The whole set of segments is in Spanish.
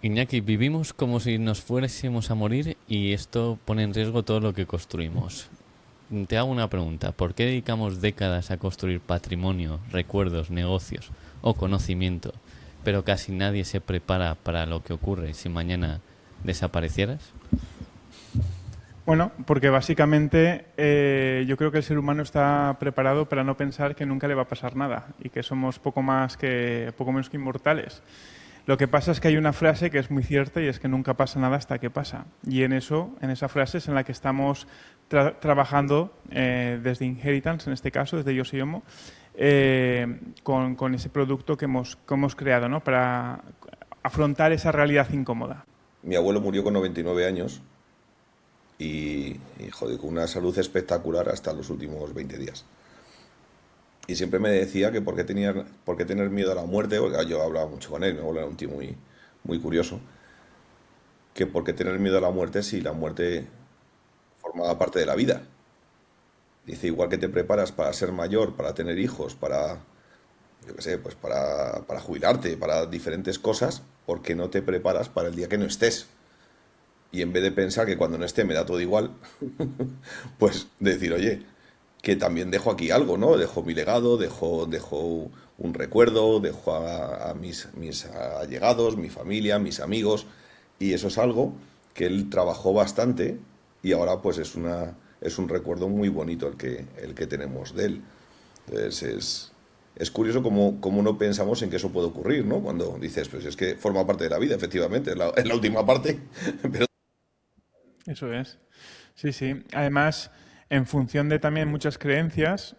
Iñaki, vivimos como si nos fuésemos a morir y esto pone en riesgo todo lo que construimos. Te hago una pregunta. ¿Por qué dedicamos décadas a construir patrimonio, recuerdos, negocios o conocimiento, pero casi nadie se prepara para lo que ocurre si mañana desaparecieras? Bueno, porque básicamente yo creo que el ser humano está preparado para no pensar que nunca le va a pasar nada y que somos poco menos que inmortales. Lo que pasa es que hay una frase que es muy cierta y es que nunca pasa nada hasta que pasa. Y en esa frase es en la que estamos trabajando desde Inheritance, en este caso, desde Yo Soy Homo, con ese producto que hemos creado, ¿no? Para afrontar esa realidad incómoda. Mi abuelo murió con 99 años y joder, con una salud espectacular hasta los últimos 20 días. Y siempre me decía que por qué tener miedo a la muerte, porque yo hablaba mucho con él, mi abuelo era un tío muy curioso, que por qué tener miedo a la muerte si la muerte formaba parte de la vida. Dice, igual que te preparas para ser mayor, para tener hijos, para, yo qué sé, pues para jubilarte, para diferentes cosas, ¿por qué no te preparas para el día que no estés? Y en vez de pensar que cuando no esté me da todo igual, pues decir, oye, que también dejo aquí algo, ¿no? Dejo mi legado, dejo un recuerdo, dejo a mis allegados, mi familia, mis amigos, y eso es algo que él trabajó bastante y ahora pues es un recuerdo muy bonito el que tenemos de él. Entonces es curioso cómo no pensamos en que eso puede ocurrir, ¿no? Cuando dices, pues es que forma parte de la vida, efectivamente, es la última parte, pero Eso es. Sí, sí. Además, en función de también muchas creencias,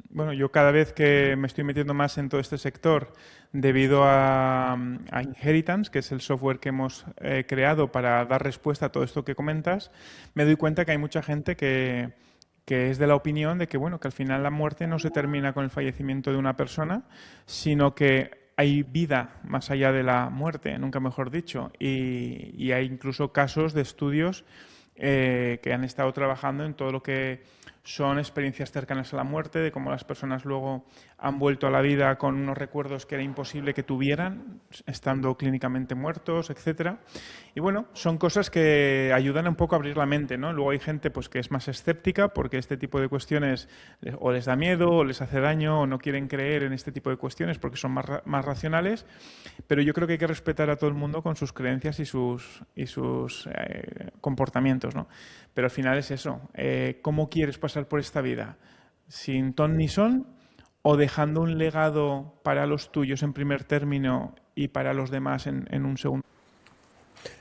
bueno, yo cada vez que me estoy metiendo más en todo este sector, debido a Inheritance, que es el software que hemos creado para dar respuesta a todo esto que comentas, me doy cuenta que hay mucha gente que es de la opinión de que, bueno, que al final la muerte no se termina con el fallecimiento de una persona, sino que hay vida más allá de la muerte, nunca mejor dicho. Y hay incluso casos de estudios que han estado trabajando en todo lo que son experiencias cercanas a la muerte, de cómo las personas luego han vuelto a la vida con unos recuerdos que era imposible que tuvieran, estando clínicamente muertos, etcétera. Y bueno, son cosas que ayudan un poco a abrir la mente, ¿no? Luego hay gente pues que es más escéptica porque este tipo de cuestiones o les da miedo, o les hace daño, o no quieren creer en este tipo de cuestiones porque son más racionales. Pero yo creo que hay que respetar a todo el mundo con sus creencias y sus comportamientos, ¿no? Pero al final es eso. ¿Cómo quieres pasar por esta vida? ¿Sin ton ni son? ¿O dejando un legado para los tuyos en primer término y para los demás en un segundo?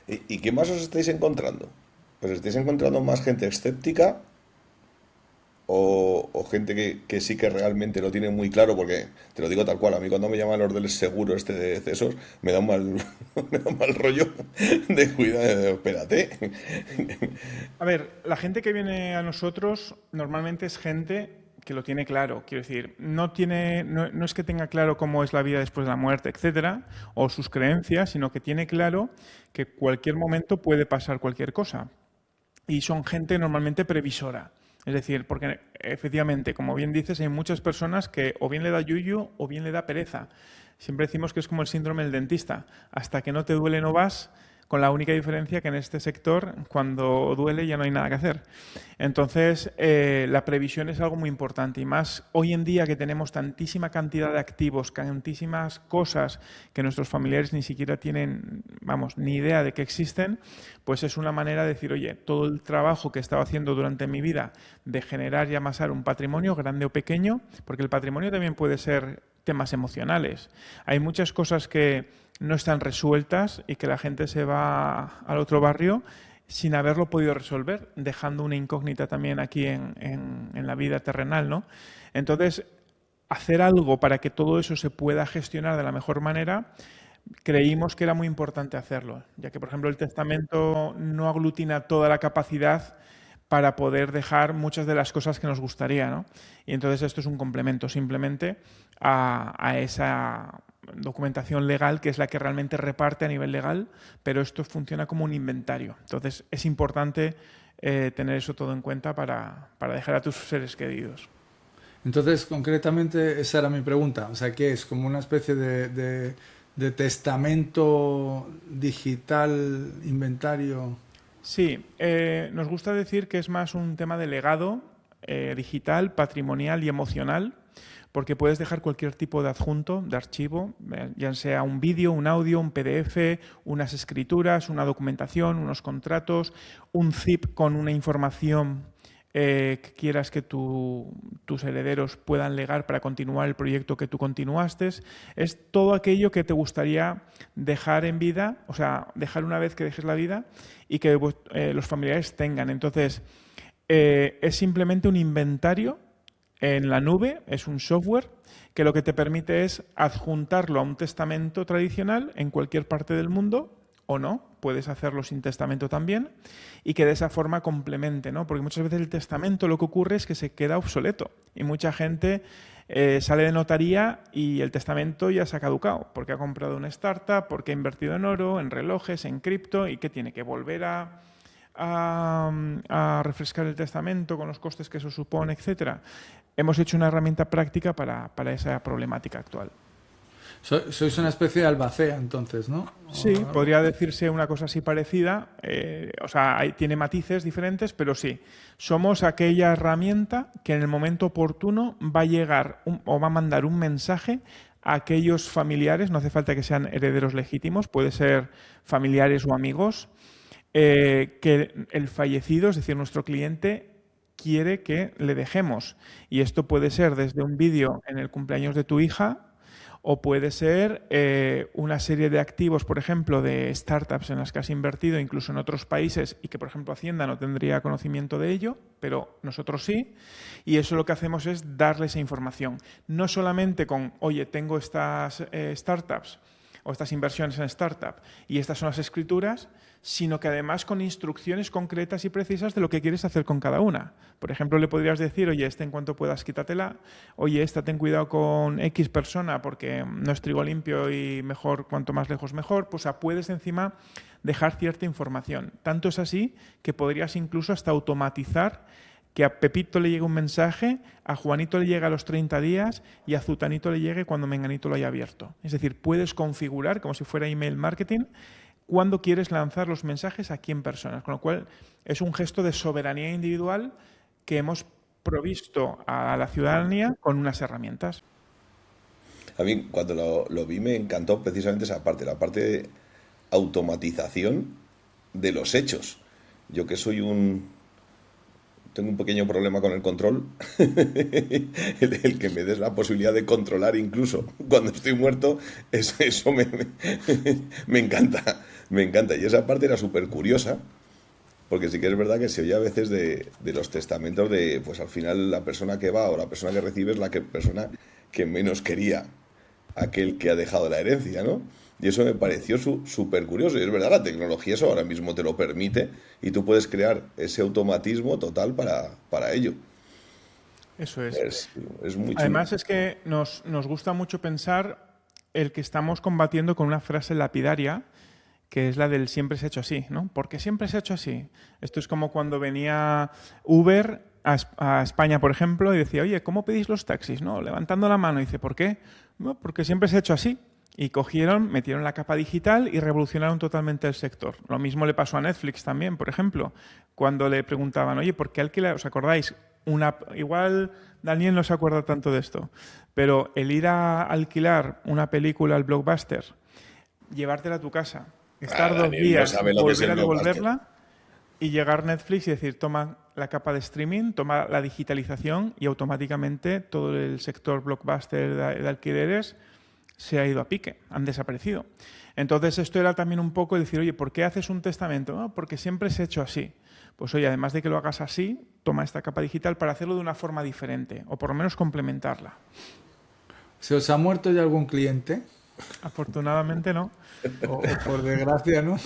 ¿y qué más os estáis encontrando? ¿Os estáis encontrando más gente escéptica o gente que sí que realmente lo tiene muy claro? Porque te lo digo tal cual, a mí cuando me llaman los del seguro este de cesos, me da un mal, me da un mal rollo de cuidado, espérate. A ver, la gente que viene a nosotros normalmente es gente que lo tiene claro. Quiero decir, no es que tenga claro cómo es la vida después de la muerte, etcétera, o sus creencias, sino que tiene claro que cualquier momento puede pasar cualquier cosa. Y son gente normalmente previsora. Es decir, porque efectivamente, como bien dices, hay muchas personas que o bien le da yuyu o bien le da pereza. Siempre decimos que es como el síndrome del dentista. Hasta que no te duele no vas, con la única diferencia que en este sector, cuando duele ya no hay nada que hacer. Entonces, la previsión es algo muy importante y más hoy en día que tenemos tantísima cantidad de activos, tantísimas cosas que nuestros familiares ni siquiera tienen, vamos, ni idea de que existen, pues es una manera de decir, oye, todo el trabajo que he estado haciendo durante mi vida de generar y amasar un patrimonio, grande o pequeño, porque el patrimonio también puede ser temas emocionales. Hay muchas cosas que no están resueltas y que la gente se va al otro barrio sin haberlo podido resolver, dejando una incógnita también aquí en la vida terrenal, ¿no? Entonces, hacer algo para que todo eso se pueda gestionar de la mejor manera, creímos que era muy importante hacerlo, ya que, por ejemplo, el testamento no aglutina toda la capacidad para poder dejar muchas de las cosas que nos gustaría, ¿no? Y entonces esto es un complemento simplemente a esa documentación legal que es la que realmente reparte a nivel legal, pero esto funciona como un inventario. Entonces es importante tener eso todo en cuenta para dejar a tus seres queridos. Entonces, concretamente, esa era mi pregunta. O sea, ¿qué es? ¿Como una especie de de testamento digital, inventario. Sí, nos gusta decir que es más un tema de legado digital, patrimonial y emocional, porque puedes dejar cualquier tipo de adjunto, de archivo, ya sea un vídeo, un audio, un PDF, unas escrituras, una documentación, unos contratos, un zip con una información que quieras que tus herederos puedan legar para continuar el proyecto que tú continuaste. Es todo aquello que te gustaría dejar en vida, o sea, dejar una vez que dejes la vida y que los familiares tengan. Entonces, es simplemente un inventario en la nube, es un software que lo que te permite es adjuntarlo a un testamento tradicional en cualquier parte del mundo o no, puedes hacerlo sin testamento también y que de esa forma complemente, ¿no? Porque muchas veces el testamento lo que ocurre es que se queda obsoleto y mucha gente sale de notaría y el testamento ya se ha caducado porque ha comprado una startup, porque ha invertido en oro, en relojes, en cripto y que tiene que volver a refrescar el testamento con los costes que eso supone, etcétera. Hemos hecho una herramienta práctica para esa problemática actual. Sois una especie de albacea, entonces, ¿no? Sí, podría decirse una cosa así parecida. O sea, tiene matices diferentes, pero sí. Somos aquella herramienta que en el momento oportuno va a llegar o va a mandar un mensaje a aquellos familiares, no hace falta que sean herederos legítimos, puede ser familiares o amigos, que el fallecido, es decir, nuestro cliente, quiere que le dejemos. Y esto puede ser desde un vídeo en el cumpleaños de tu hija o puede ser una serie de activos, por ejemplo, de startups en las que has invertido, incluso en otros países, y que, por ejemplo, Hacienda no tendría conocimiento de ello, pero nosotros sí. Y eso lo que hacemos es darle esa información. No solamente con, oye, tengo estas startups o estas inversiones en startup y estas son las escrituras, sino que además con instrucciones concretas y precisas de lo que quieres hacer con cada una. Por ejemplo, le podrías decir, oye, en cuanto puedas quítatela, oye, ten cuidado con X persona porque no es trigo limpio y mejor, cuanto más lejos mejor. Pues puedes encima dejar cierta información. Tanto es así que podrías incluso hasta automatizar que a Pepito le llegue un mensaje, a Juanito le llega a los 30 días y a Zutanito le llegue cuando Menganito lo haya abierto. Es decir, puedes configurar, como si fuera email marketing, cuando quieres lanzar los mensajes a quién personas. Con lo cual, es un gesto de soberanía individual que hemos provisto a la ciudadanía con unas herramientas. A mí, cuando lo vi, me encantó precisamente esa parte, la parte de automatización de los hechos. Yo que tengo un pequeño problema con el control, el que me des la posibilidad de controlar incluso cuando estoy muerto, eso me encanta, me encanta. Y esa parte era súper curiosa, porque sí que es verdad que se oye a veces de los testamentos de, pues al final la persona que va o la persona que recibe es la persona que menos quería aquel que ha dejado la herencia, ¿no? Y eso me pareció súper curioso. Y es verdad, la tecnología eso ahora mismo te lo permite y tú puedes crear ese automatismo total para ello. Eso es. Es muy chulo. Además es que nos gusta mucho pensar el que estamos combatiendo con una frase lapidaria que es la del siempre se ha hecho así, ¿no? Porque siempre se ha hecho así. Esto es como cuando venía Uber a España, por ejemplo, y decía, oye, ¿cómo pedís los taxis? ¿No? Levantando la mano. Y dice, ¿por qué? No, porque siempre se ha hecho así. Y metieron la capa digital y revolucionaron totalmente el sector. Lo mismo le pasó a Netflix también, por ejemplo, cuando le preguntaban, oye, ¿por qué alquilar? ¿Os acordáis? Igual Daniel no se acuerda tanto de esto, pero el ir a alquilar una película al Blockbuster, llevártela a tu casa, estar 2 días, volver a devolverla y llegar Netflix y decir, toma la capa de streaming, toma la digitalización y automáticamente todo el sector Blockbuster de alquileres se ha ido a pique, han desaparecido. Entonces esto era también un poco decir, oye, ¿por qué haces un testamento? No, porque siempre se ha hecho así. Pues oye, además de que lo hagas así, toma esta capa digital para hacerlo de una forma diferente, o por lo menos complementarla. ¿Se os ha muerto ya algún cliente? Afortunadamente no. O por desgracia, ¿no?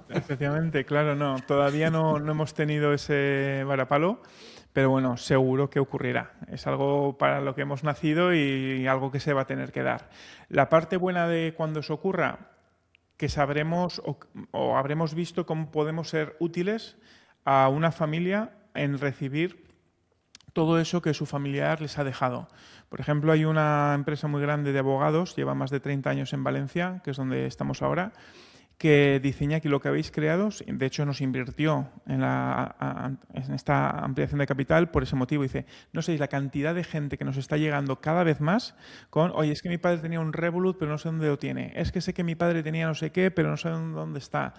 Efectivamente, claro, no. Todavía no hemos tenido ese varapalo. Pero bueno, seguro que ocurrirá. Es algo para lo que hemos nacido y algo que se va a tener que dar. La parte buena de cuando eso ocurra, que sabremos o habremos visto cómo podemos ser útiles a una familia en recibir todo eso que su familiar les ha dejado. Por ejemplo, hay una empresa muy grande de abogados, lleva más de 30 años en Valencia, que es donde estamos ahora, que diseña que lo que habéis creado, de hecho nos invirtió en esta ampliación de capital por ese motivo. Dice, no sé, la cantidad de gente que nos está llegando cada vez más con, oye, es que mi padre tenía un Revolut, pero no sé dónde lo tiene. Es que sé que mi padre tenía no sé qué, pero no sé dónde está.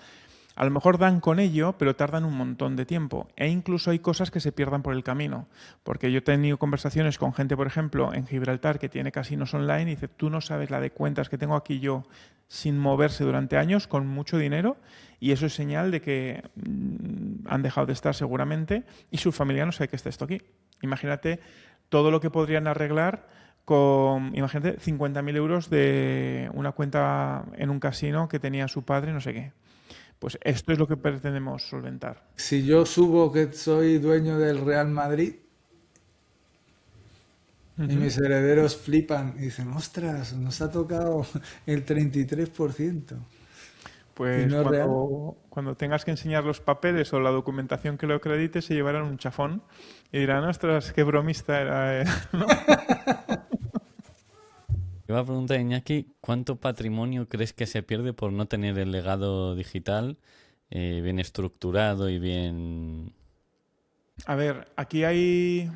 A lo mejor dan con ello, pero tardan un montón de tiempo. E incluso hay cosas que se pierdan por el camino. Porque yo he tenido conversaciones con gente, por ejemplo, en Gibraltar, que tiene casinos online, y dice, tú no sabes la de cuentas que tengo aquí yo sin moverse durante años, con mucho dinero, y eso es señal de que han dejado de estar seguramente, y su familia no sabe que está esto aquí. Imagínate todo lo que podrían arreglar con, imagínate, 50.000 euros de una cuenta en un casino que tenía su padre, no sé qué. Pues esto es lo que pretendemos solventar. Si yo subo que soy dueño del Real Madrid y mis herederos flipan y dicen, ostras, nos ha tocado el 33%. Y Pues no es real. cuando tengas que enseñar los papeles o la documentación que lo acredite, se llevarán un chafón y dirán, ostras, qué bromista era. ¿No? Iba a preguntar, Iñaki, ¿cuánto patrimonio crees que se pierde por no tener el legado digital bien estructurado y bien... A ver, aquí hay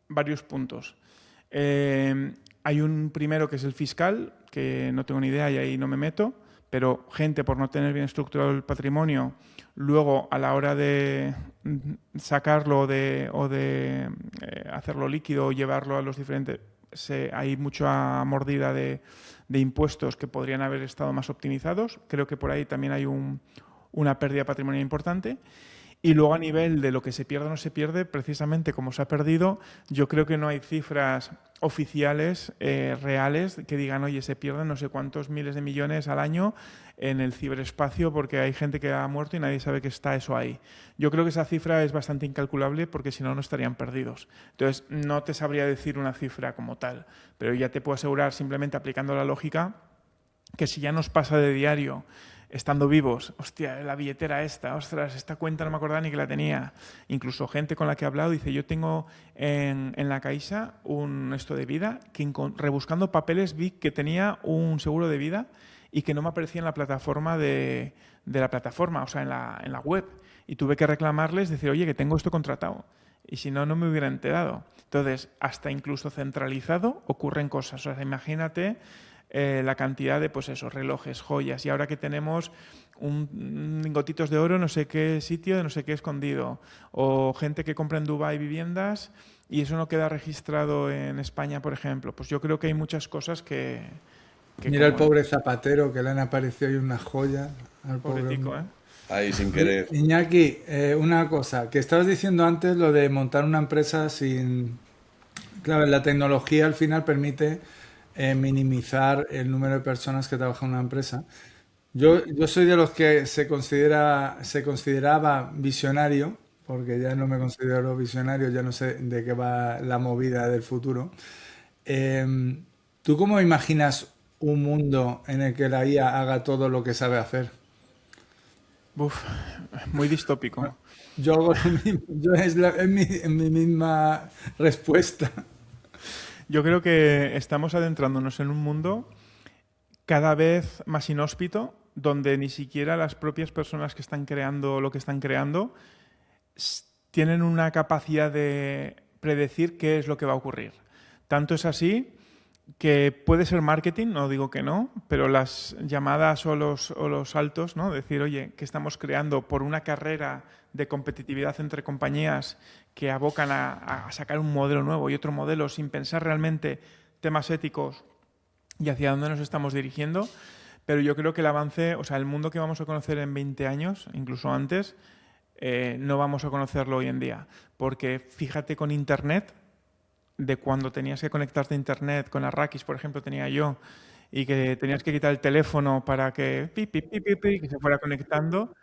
varios puntos. Hay un primero que es el fiscal, que no tengo ni idea y ahí no me meto, pero gente por no tener bien estructurado el patrimonio, luego a la hora de sacarlo o de hacerlo líquido o llevarlo a los diferentes, hay mucha mordida de impuestos que podrían haber estado más optimizados. Creo que por ahí también hay una pérdida patrimonial importante. Y luego a nivel de lo que se pierde o no se pierde, precisamente como se ha perdido, yo creo que no hay cifras oficiales reales que digan, oye, se pierden no sé cuántos miles de millones al año en el ciberespacio porque hay gente que ha muerto y nadie sabe que está eso ahí. Yo creo que esa cifra es bastante incalculable porque si no, no estarían perdidos. Entonces, no te sabría decir una cifra como tal, pero ya te puedo asegurar, simplemente aplicando la lógica, que si ya nos pasa de diario estando vivos, hostia, la billetera esta, ostras, esta cuenta no me acordaba ni que la tenía. Incluso gente con la que he hablado dice, yo tengo en la Caixa un esto de vida, que rebuscando papeles vi que tenía un seguro de vida y que no me aparecía en la plataforma de la plataforma, o sea, en la web. Y tuve que reclamarles, decir, oye, que tengo esto contratado. Y si no, no me hubiera enterado. Entonces, hasta incluso centralizado ocurren cosas. O sea, imagínate la cantidad de, pues eso, relojes, joyas. Y ahora que tenemos lingotitos de oro, no sé qué sitio, de no sé qué escondido. O gente que compra en Dubái viviendas y eso no queda registrado en España, por ejemplo. Pues yo creo que hay muchas cosas que Mira el como pobre Zapatero que le han aparecido ahí una joya al pobre pobretico, hombre. Ahí sin querer. Iñaki, una cosa, que estabas diciendo antes lo de montar una empresa sin... Claro, la tecnología al final permite minimizar el número de personas que trabajan en una empresa. Yo soy de los que se consideraba visionario, porque ya no me considero visionario, ya no sé de qué va la movida del futuro. ¿Tú cómo imaginas un mundo en el que la IA haga todo lo que sabe hacer? Uf, muy distópico. Yo hago lo mismo, es mi misma respuesta. Yo creo que estamos adentrándonos en un mundo cada vez más inhóspito, donde ni siquiera las propias personas que están creando lo que están creando tienen una capacidad de predecir qué es lo que va a ocurrir. Tanto es así que puede ser marketing, no digo que no, pero las llamadas o los saltos, ¿no? Decir, oye, que estamos creando por una carrera de competitividad entre compañías que abocan a sacar un modelo nuevo y otro modelo sin pensar realmente temas éticos y hacia dónde nos estamos dirigiendo. Pero yo creo que el avance, o sea, el mundo que vamos a conocer en 20 años, incluso antes, no vamos a conocerlo hoy en día. Porque fíjate con Internet, de cuando tenías que conectarte a Internet, con Arrakis, por ejemplo, tenía yo, y que tenías que quitar el teléfono para que, que se fuera conectando,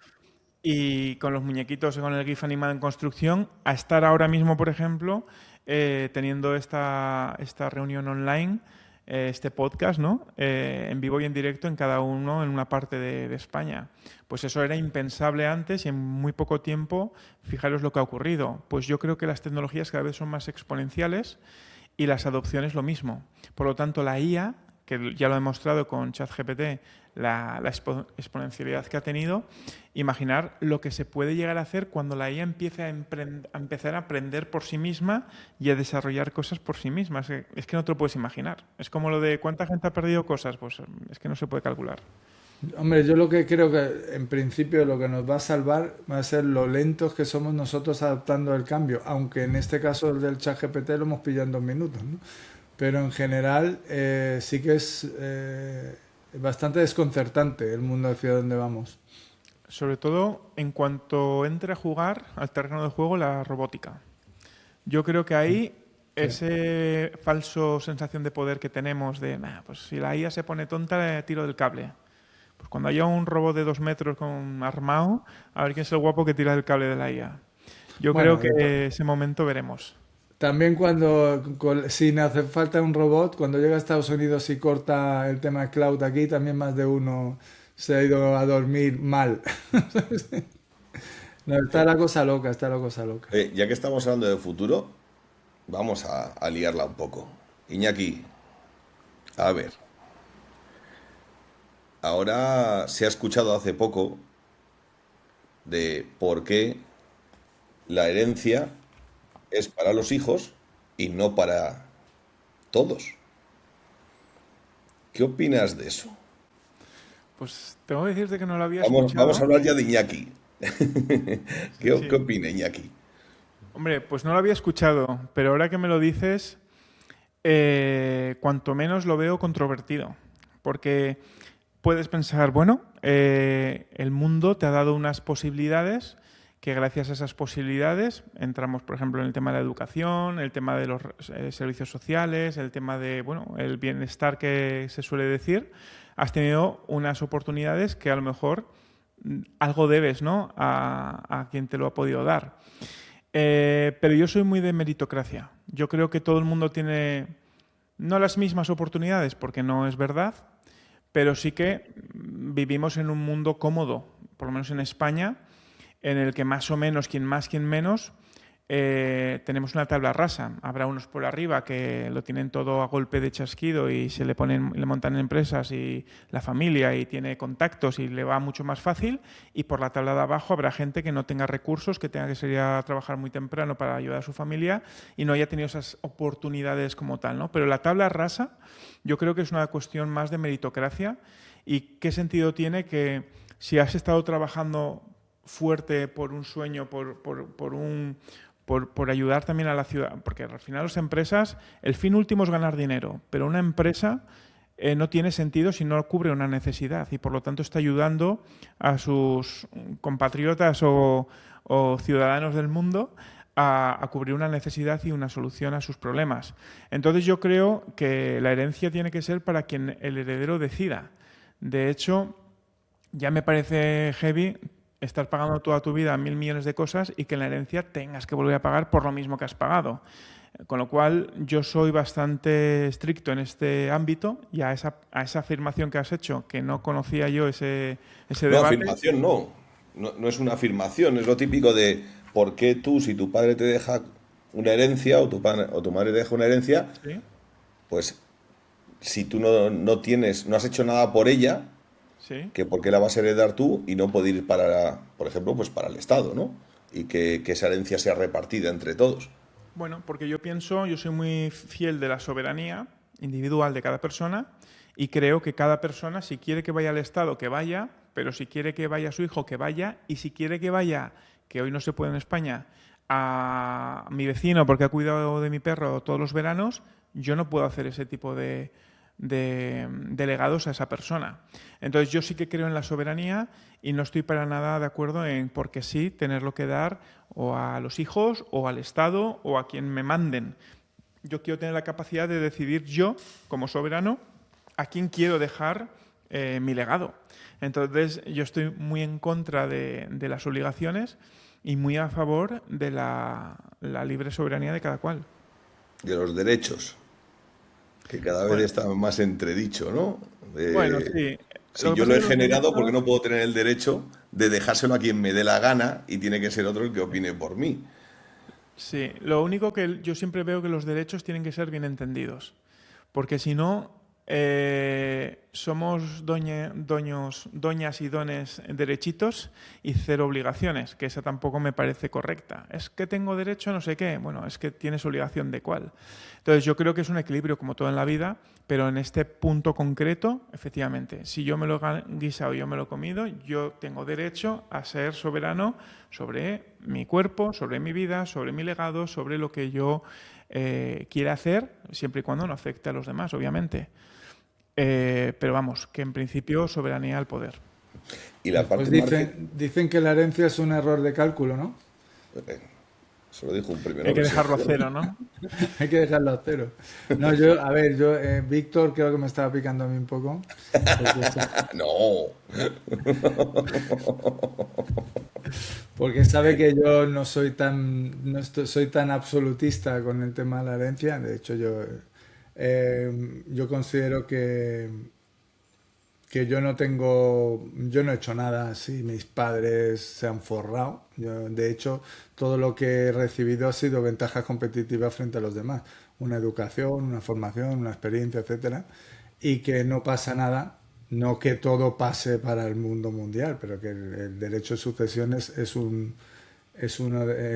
y con los muñequitos y con el GIF animado en construcción, a estar ahora mismo, por ejemplo, teniendo esta reunión online este podcast, ¿no? En vivo y en directo en cada uno en una parte de España. Pues eso era impensable antes y en muy poco tiempo, fijaros lo que ha ocurrido. Pues yo creo que las tecnologías cada vez son más exponenciales y las adopciones lo mismo. Por lo tanto, la IA, que ya lo he demostrado con ChatGPT, la exponencialidad que ha tenido, imaginar lo que se puede llegar a hacer cuando la IA empiece a empezar a aprender por sí misma y a desarrollar cosas por sí misma. Es que no te lo puedes imaginar. Es como lo de cuánta gente ha perdido cosas, pues es que no se puede calcular. Hombre, yo lo que creo que en principio lo que nos va a salvar va a ser lo lentos que somos nosotros adaptando el cambio, aunque en este caso el del ChatGPT lo hemos pillado en 2 minutos, ¿no? Pero en general sí que es bastante desconcertante el mundo hacia donde vamos. Sobre todo en cuanto entre a jugar al terreno de juego la robótica. Yo creo que ahí ese falso sensación de poder que tenemos de, pues si la IA se pone tonta, le tiro del cable. Pues cuando haya un robot de 2 metros con armado, a ver quién es el guapo que tira del cable de la IA. Yo Bueno, creo que ese momento veremos. también si no hace falta un robot, cuando llega a Estados Unidos y corta el tema cloud aquí, también más de uno se ha ido a dormir mal. No, está la cosa loca, está la cosa loca. Ya que estamos hablando del futuro, vamos a liarla un poco. Iñaki, a ver. Ahora se ha escuchado hace poco de por qué la herencia es para los hijos y no para todos. ¿Qué opinas de eso? Pues tengo que decirte que no lo había Vamos escuchado. a hablar ya de Iñaki. ¿Qué Sí. opina Iñaki? Hombre, pues no lo había escuchado, pero ahora que me lo dices, cuanto menos lo veo controvertido. Porque puedes pensar, bueno, el mundo te ha dado unas posibilidades que gracias a esas posibilidades entramos, por ejemplo, en el tema de la educación, el tema de los servicios sociales, el tema de, bueno, el bienestar que se suele decir. Has tenido unas oportunidades que a lo mejor algo debes, ¿no?, a quien te lo ha podido dar. Pero yo soy muy de meritocracia. Yo creo que todo el mundo tiene no las mismas oportunidades, porque no es verdad, pero sí que vivimos en un mundo cómodo, por lo menos en España, en el que más o menos, quien más, quien menos, tenemos una tabla rasa. Habrá unos por arriba que lo tienen todo a golpe de chasquido y se le montan empresas y la familia y tiene contactos y le va mucho más fácil, y por la tabla de abajo habrá gente que no tenga recursos, que tenga que salir a trabajar muy temprano para ayudar a su familia y no haya tenido esas oportunidades como tal, ¿no? Pero la tabla rasa yo creo que es una cuestión más de meritocracia. ¿Y qué sentido tiene que si has estado trabajando fuerte por un sueño, por ayudar también a la ciudad? Porque al final las empresas, el fin último es ganar dinero, pero una empresa no tiene sentido si no cubre una necesidad y por lo tanto está ayudando a sus compatriotas o ciudadanos del mundo a cubrir una necesidad y una solución a sus problemas. Entonces yo creo que la herencia tiene que ser para quien el heredero decida. De hecho, ya me parece heavy estar pagando toda tu vida 1.000 millones de cosas y que en la herencia tengas que volver a pagar por lo mismo que has pagado. Con lo cual, yo soy bastante estricto en este ámbito y a esa afirmación que has hecho, que no conocía yo ese No, debate. afirmación no. No es una afirmación, es lo típico de por qué tú, si tu padre te deja una herencia o tu madre te deja una herencia, ¿Sí? pues si tú no has hecho nada por ella, ¿Sí? que por qué la vas a heredar tú y no puede ir para, por ejemplo, pues para el Estado, ¿no? Y que esa herencia sea repartida entre todos. Bueno, porque yo soy muy fiel de la soberanía individual de cada persona y creo que cada persona, si quiere que vaya al Estado, que vaya, pero si quiere que vaya su hijo, que vaya, y si quiere que vaya, que hoy no se puede en España, a mi vecino porque ha cuidado de mi perro todos los veranos, yo no puedo hacer ese tipo de legados a esa persona. Entonces yo sí que creo en la soberanía y no estoy para nada de acuerdo en porque sí tenerlo que dar o a los hijos o al Estado o a quien me manden. Yo quiero tener la capacidad de decidir yo, como soberano, a quién quiero dejar mi legado. Entonces yo estoy muy en contra de las obligaciones y muy a favor de la libre soberanía de cada cual. De los derechos. que cada vez Bueno, está más entredicho, ¿no? bueno, De, sí. si Lo que yo pasa lo es he que los generado, ¿por qué derechos, no puedo tener el derecho de dejárselo a quien me dé la gana y tiene que ser otro el que opine por mí? sí, lo único que yo siempre veo que los derechos tienen que ser bien entendidos. Porque si no, somos doñas y dones derechitos y cero obligaciones, que esa tampoco me parece correcta. Es que tengo derecho a no sé qué. Bueno, es que tienes obligación de cuál. Entonces yo creo que es un equilibrio como todo en la vida, pero en este punto concreto, efectivamente, si yo me lo he guisado y yo me lo he comido, yo tengo derecho a ser soberano sobre mi cuerpo, sobre mi vida, sobre mi legado, sobre lo que yo quiere hacer, siempre y cuando no afecte a los demás, obviamente. Pero vamos, que en principio soberanía al poder. Y la Después parte marketing, dicen que la herencia es un error de cálculo, ¿no? se lo dijo un premio Hay que Nobel, si no dejarlo a recuerdo. cero, ¿no? Hay que dejarlo a cero. No, a ver, Víctor creo que me estaba picando a mí un poco, porque, No, porque sabe que yo no soy soy tan absolutista con el tema de la herencia. De hecho, yo considero que yo no he hecho nada así, mis padres se han forrado. De hecho, todo lo que he recibido ha sido ventajas competitivas frente a los demás. Una educación, una formación, una experiencia, etcétera. Y que no pasa nada, no que todo pase para el mundo mundial, pero que el derecho de sucesiones el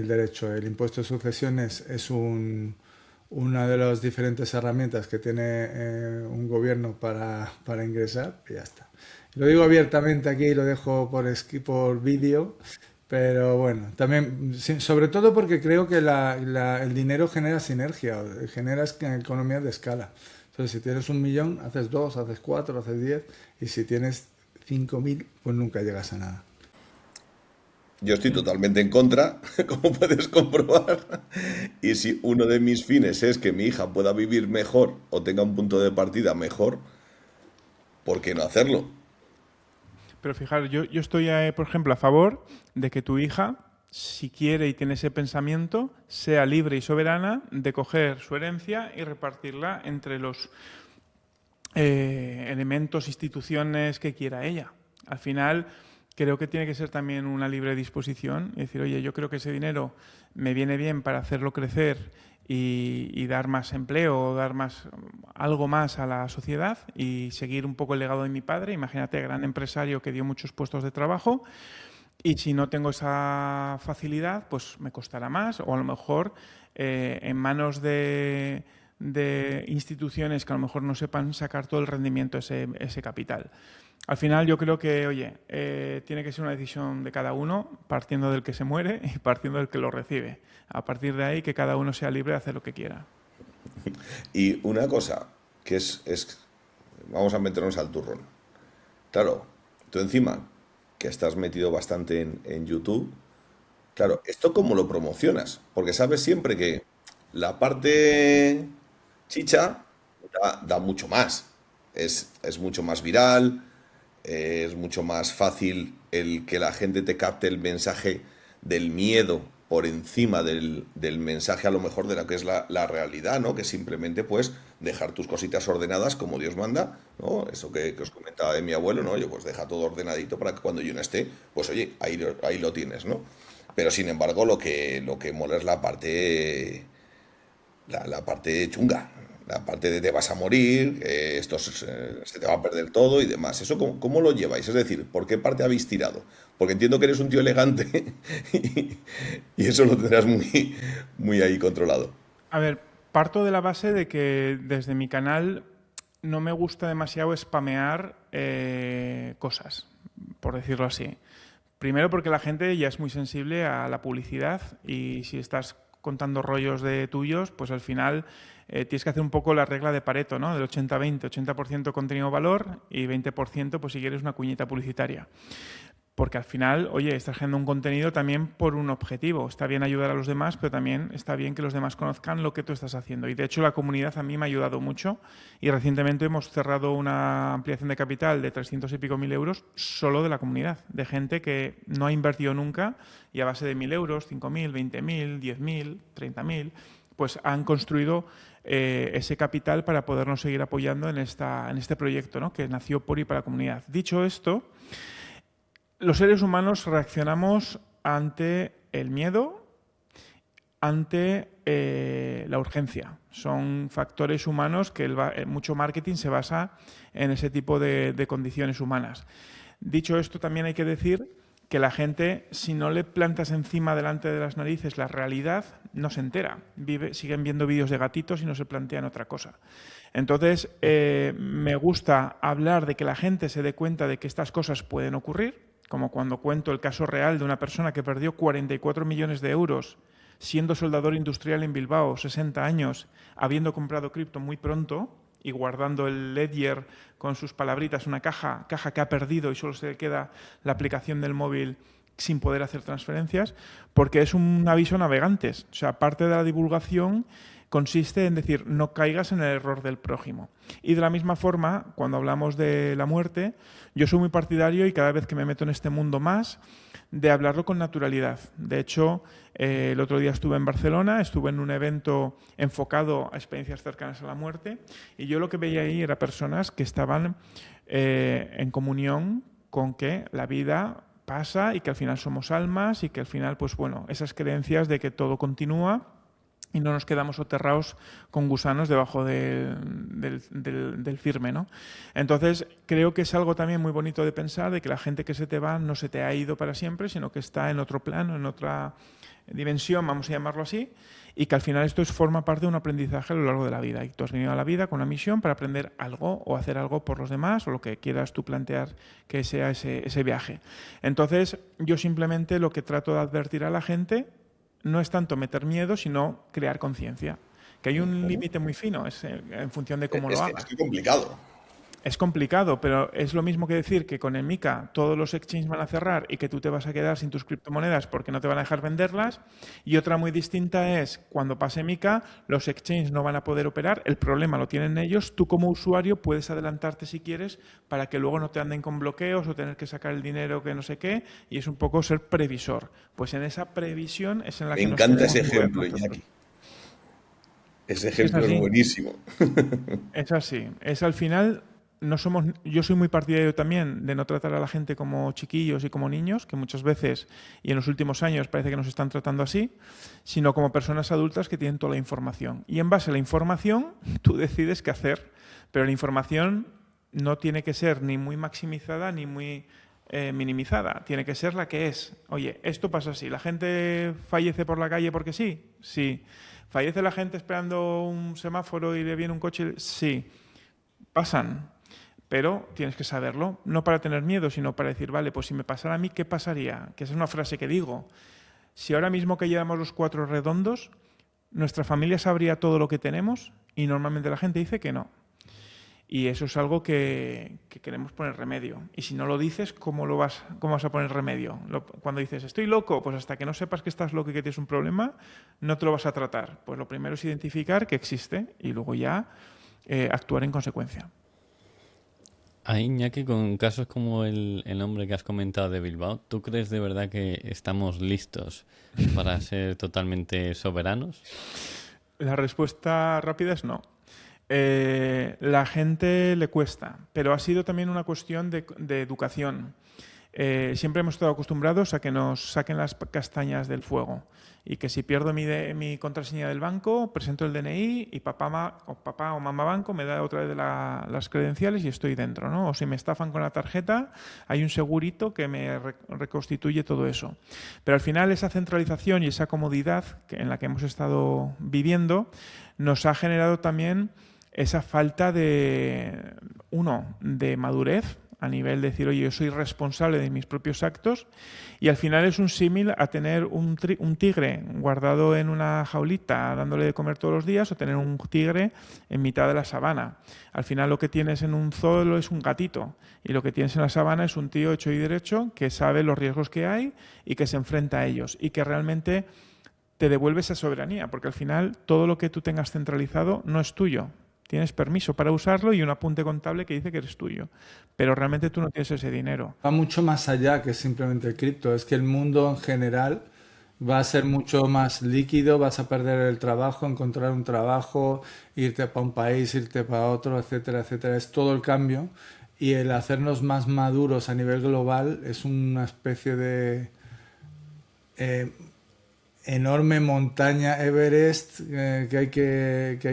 derecho, el impuesto de sucesiones es una de las diferentes herramientas que tiene un gobierno para ingresar y ya está. Lo digo abiertamente aquí y lo dejo por vídeo, pero bueno, también, sobre todo porque creo que el dinero genera sinergia, genera economías de escala. Entonces, si tienes 1 millón, haces 2, haces 4, haces 10, y si tienes 5.000, pues nunca llegas a nada. yo estoy totalmente en contra, como puedes comprobar. Y si uno de mis fines es que mi hija pueda vivir mejor o tenga un punto de partida mejor, ¿por qué no hacerlo? Pero fijaros, yo estoy, por ejemplo, a favor de que tu hija, si quiere y tiene ese pensamiento, sea libre y soberana de coger su herencia y repartirla entre los elementos, instituciones que quiera ella. Al final, creo que tiene que ser también una libre disposición y decir, oye, yo creo que ese dinero me viene bien para hacerlo crecer y dar más empleo o dar algo más a la sociedad y seguir un poco el legado de mi padre. Imagínate, gran empresario que dio muchos puestos de trabajo. Y si no tengo esa facilidad, pues me costará más o a lo mejor en manos de instituciones que a lo mejor no sepan sacar todo el rendimiento de ese capital. Al final yo creo que, oye, tiene que ser una decisión de cada uno, partiendo del que se muere y partiendo del que lo recibe. A partir de ahí, que cada uno sea libre de hacer lo que quiera. Y una cosa, que vamos a meternos al turrón. Claro, tú encima, que estás metido bastante en YouTube, claro, ¿esto cómo lo promocionas? Porque sabes siempre que la parte chicha da mucho más. Es mucho más viral, es mucho más fácil el que la gente te capte el mensaje del miedo por encima del mensaje a lo mejor de lo que es la realidad, ¿no? Que simplemente pues dejar tus cositas ordenadas como Dios manda, ¿no? Eso que os comentaba de mi abuelo, ¿no? Yo pues deja todo ordenadito para que cuando yo no esté, pues oye, ahí lo tienes, ¿no? Pero sin embargo lo que mola es la parte chunga, la parte de te vas a morir, se te va a perder todo y demás. ¿Eso cómo lo lleváis? Es decir, ¿por qué parte habéis tirado? Porque entiendo que eres un tío elegante y eso lo tendrás muy, muy ahí controlado. A ver, parto de la base de que desde mi canal no me gusta demasiado spamear cosas, por decirlo así. Primero porque la gente ya es muy sensible a la publicidad y si estás contando rollos de tuyos, pues al final tienes que hacer un poco la regla de Pareto, ¿no? Del 80-20, 80% contenido valor y 20% pues si quieres una cuñita publicitaria. Porque al final, oye, estás generando un contenido también por un objetivo. Está bien ayudar a los demás, pero también está bien que los demás conozcan lo que tú estás haciendo. Y de hecho la comunidad a mí me ha ayudado mucho y recientemente hemos cerrado una ampliación de capital de 300 y pico mil euros solo de la comunidad, de gente que no ha invertido nunca y a base de 1.000 euros, 5.000, 20.000, 10.000, 30.000, pues han construido ese capital para podernos seguir apoyando en este proyecto, ¿no? Que nació por y para la comunidad. Dicho esto, los seres humanos reaccionamos ante el miedo, ante la urgencia. Son factores humanos que mucho marketing se basa en ese tipo de condiciones humanas. Dicho esto, también hay que decir que la gente, si no le plantas encima delante de las narices la realidad, no se entera. Siguen viendo vídeos de gatitos y no se plantean otra cosa. Entonces, me gusta hablar de que la gente se dé cuenta de que estas cosas pueden ocurrir, como cuando cuento el caso real de una persona que perdió 44 millones de euros siendo soldador industrial en Bilbao, 60 años, habiendo comprado cripto muy pronto y guardando el ledger con sus palabritas, una caja que ha perdido y solo se le queda la aplicación del móvil sin poder hacer transferencias, porque es un aviso a navegantes. O sea, parte de la divulgación consiste en decir, no caigas en el error del prójimo. Y de la misma forma, cuando hablamos de la muerte, yo soy muy partidario y cada vez que me meto en este mundo más, de hablarlo con naturalidad. De hecho, el otro día estuve en Barcelona, estuve en un evento enfocado a experiencias cercanas a la muerte, y yo lo que veía ahí era personas que estaban en comunión con que la vida pasa y que al final somos almas y que al final, pues bueno, esas creencias de que todo continúa y no nos quedamos soterrados con gusanos debajo del firme, ¿no? Entonces, creo que es algo también muy bonito de pensar, de que la gente que se te va no se te ha ido para siempre, sino que está en otro plano, en otra dimensión, vamos a llamarlo así, y que al final esto forma parte de un aprendizaje a lo largo de la vida. Y tú has venido a la vida con una misión para aprender algo o hacer algo por los demás o lo que quieras tú plantear que sea ese viaje. Entonces, yo simplemente lo que trato de advertir a la gente no es tanto meter miedo, sino crear conciencia. Que hay un límite muy fino, es en función de cómo lo hagas. Es complicado. Es complicado, pero es lo mismo que decir que con el MiCA todos los exchanges van a cerrar y que tú te vas a quedar sin tus criptomonedas porque no te van a dejar venderlas. Y otra muy distinta es, cuando pase MiCA, los exchanges no van a poder operar, el problema lo tienen ellos, tú como usuario puedes adelantarte si quieres para que luego no te anden con bloqueos o tener que sacar el dinero que no sé qué, y es un poco ser previsor. Pues en esa previsión es en la que Me encanta ese ejemplo, Iñaki. Ese ejemplo es buenísimo. Es así. Es al final... yo soy muy partidario también de no tratar a la gente como chiquillos y como niños, que muchas veces y en los últimos años parece que nos están tratando así, sino como personas adultas que tienen toda la información. Y en base a la información tú decides qué hacer, pero la información no tiene que ser ni muy maximizada ni muy minimizada, tiene que ser la que es. Oye, esto pasa así, ¿la gente fallece por la calle porque sí? Sí. ¿Fallece la gente esperando un semáforo y le viene un coche? Sí. Pasan. Pero tienes que saberlo, no para tener miedo, sino para decir, vale, pues si me pasara a mí, ¿qué pasaría? Que esa es una frase que digo. Si ahora mismo que llevamos los 4 redondos, nuestra familia sabría todo lo que tenemos y normalmente la gente dice que no. Y eso es algo que queremos poner remedio. Y si no lo dices, ¿cómo vas a poner remedio? Cuando dices, estoy loco, pues hasta que no sepas que estás loco y que tienes un problema, no te lo vas a tratar. Pues lo primero es identificar que existe y luego ya actuar en consecuencia. Ahí, Iñaki, con casos como el hombre que has comentado de Bilbao, ¿tú crees de verdad que estamos listos para ser totalmente soberanos? La respuesta rápida es no. La gente le cuesta, pero ha sido también una cuestión de educación. Siempre hemos estado acostumbrados a que nos saquen las castañas del fuego y que si pierdo mi contraseña del banco, presento el DNI y papá o mamá banco me da otra vez las credenciales y estoy dentro, ¿no? O si me estafan con la tarjeta, hay un segurito que me reconstituye todo eso. Pero al final esa centralización y esa comodidad en la que hemos estado viviendo nos ha generado también esa falta de madurez a nivel de decir, oye, yo soy responsable de mis propios actos, y al final es un símil a tener un tigre guardado en una jaulita dándole de comer todos los días o tener un tigre en mitad de la sabana. Al final lo que tienes en un zoo es un gatito y lo que tienes en la sabana es un tío hecho y derecho que sabe los riesgos que hay y que se enfrenta a ellos y que realmente te devuelve esa soberanía, porque al final todo lo que tú tengas centralizado no es tuyo. Tienes permiso para usarlo y un apunte contable que dice que eres tuyo, pero realmente tú no tienes ese dinero. Va mucho más allá que simplemente el cripto, es que el mundo en general Va a ser mucho más líquido, vas a perder el trabajo, encontrar un trabajo, irte para un país, irte para otro, etcétera, etcétera. Es todo el cambio y el hacernos más maduros a nivel global es una especie de eh, enorme montaña Everest que hay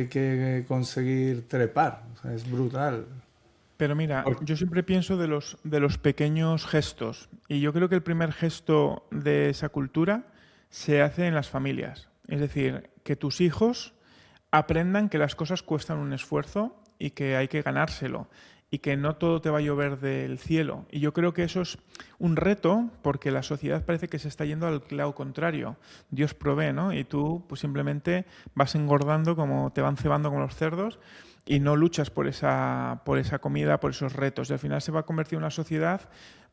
que conseguir trepar. O sea, es brutal. Pero mira, Por- yo siempre pienso de los pequeños gestos. Y yo creo que el primer gesto de esa cultura se hace en las familias. Es decir, que tus hijos aprendan que las cosas cuestan un esfuerzo y que hay que ganárselo. Y que no todo te va a llover del cielo. Y yo creo que eso es un reto porque la sociedad parece que se está yendo al lado contrario. Dios provee, ¿no? Y tú pues simplemente vas engordando como te van cebando como los cerdos y no luchas por esa comida, por esos retos. Y al final se va a convertir en una sociedad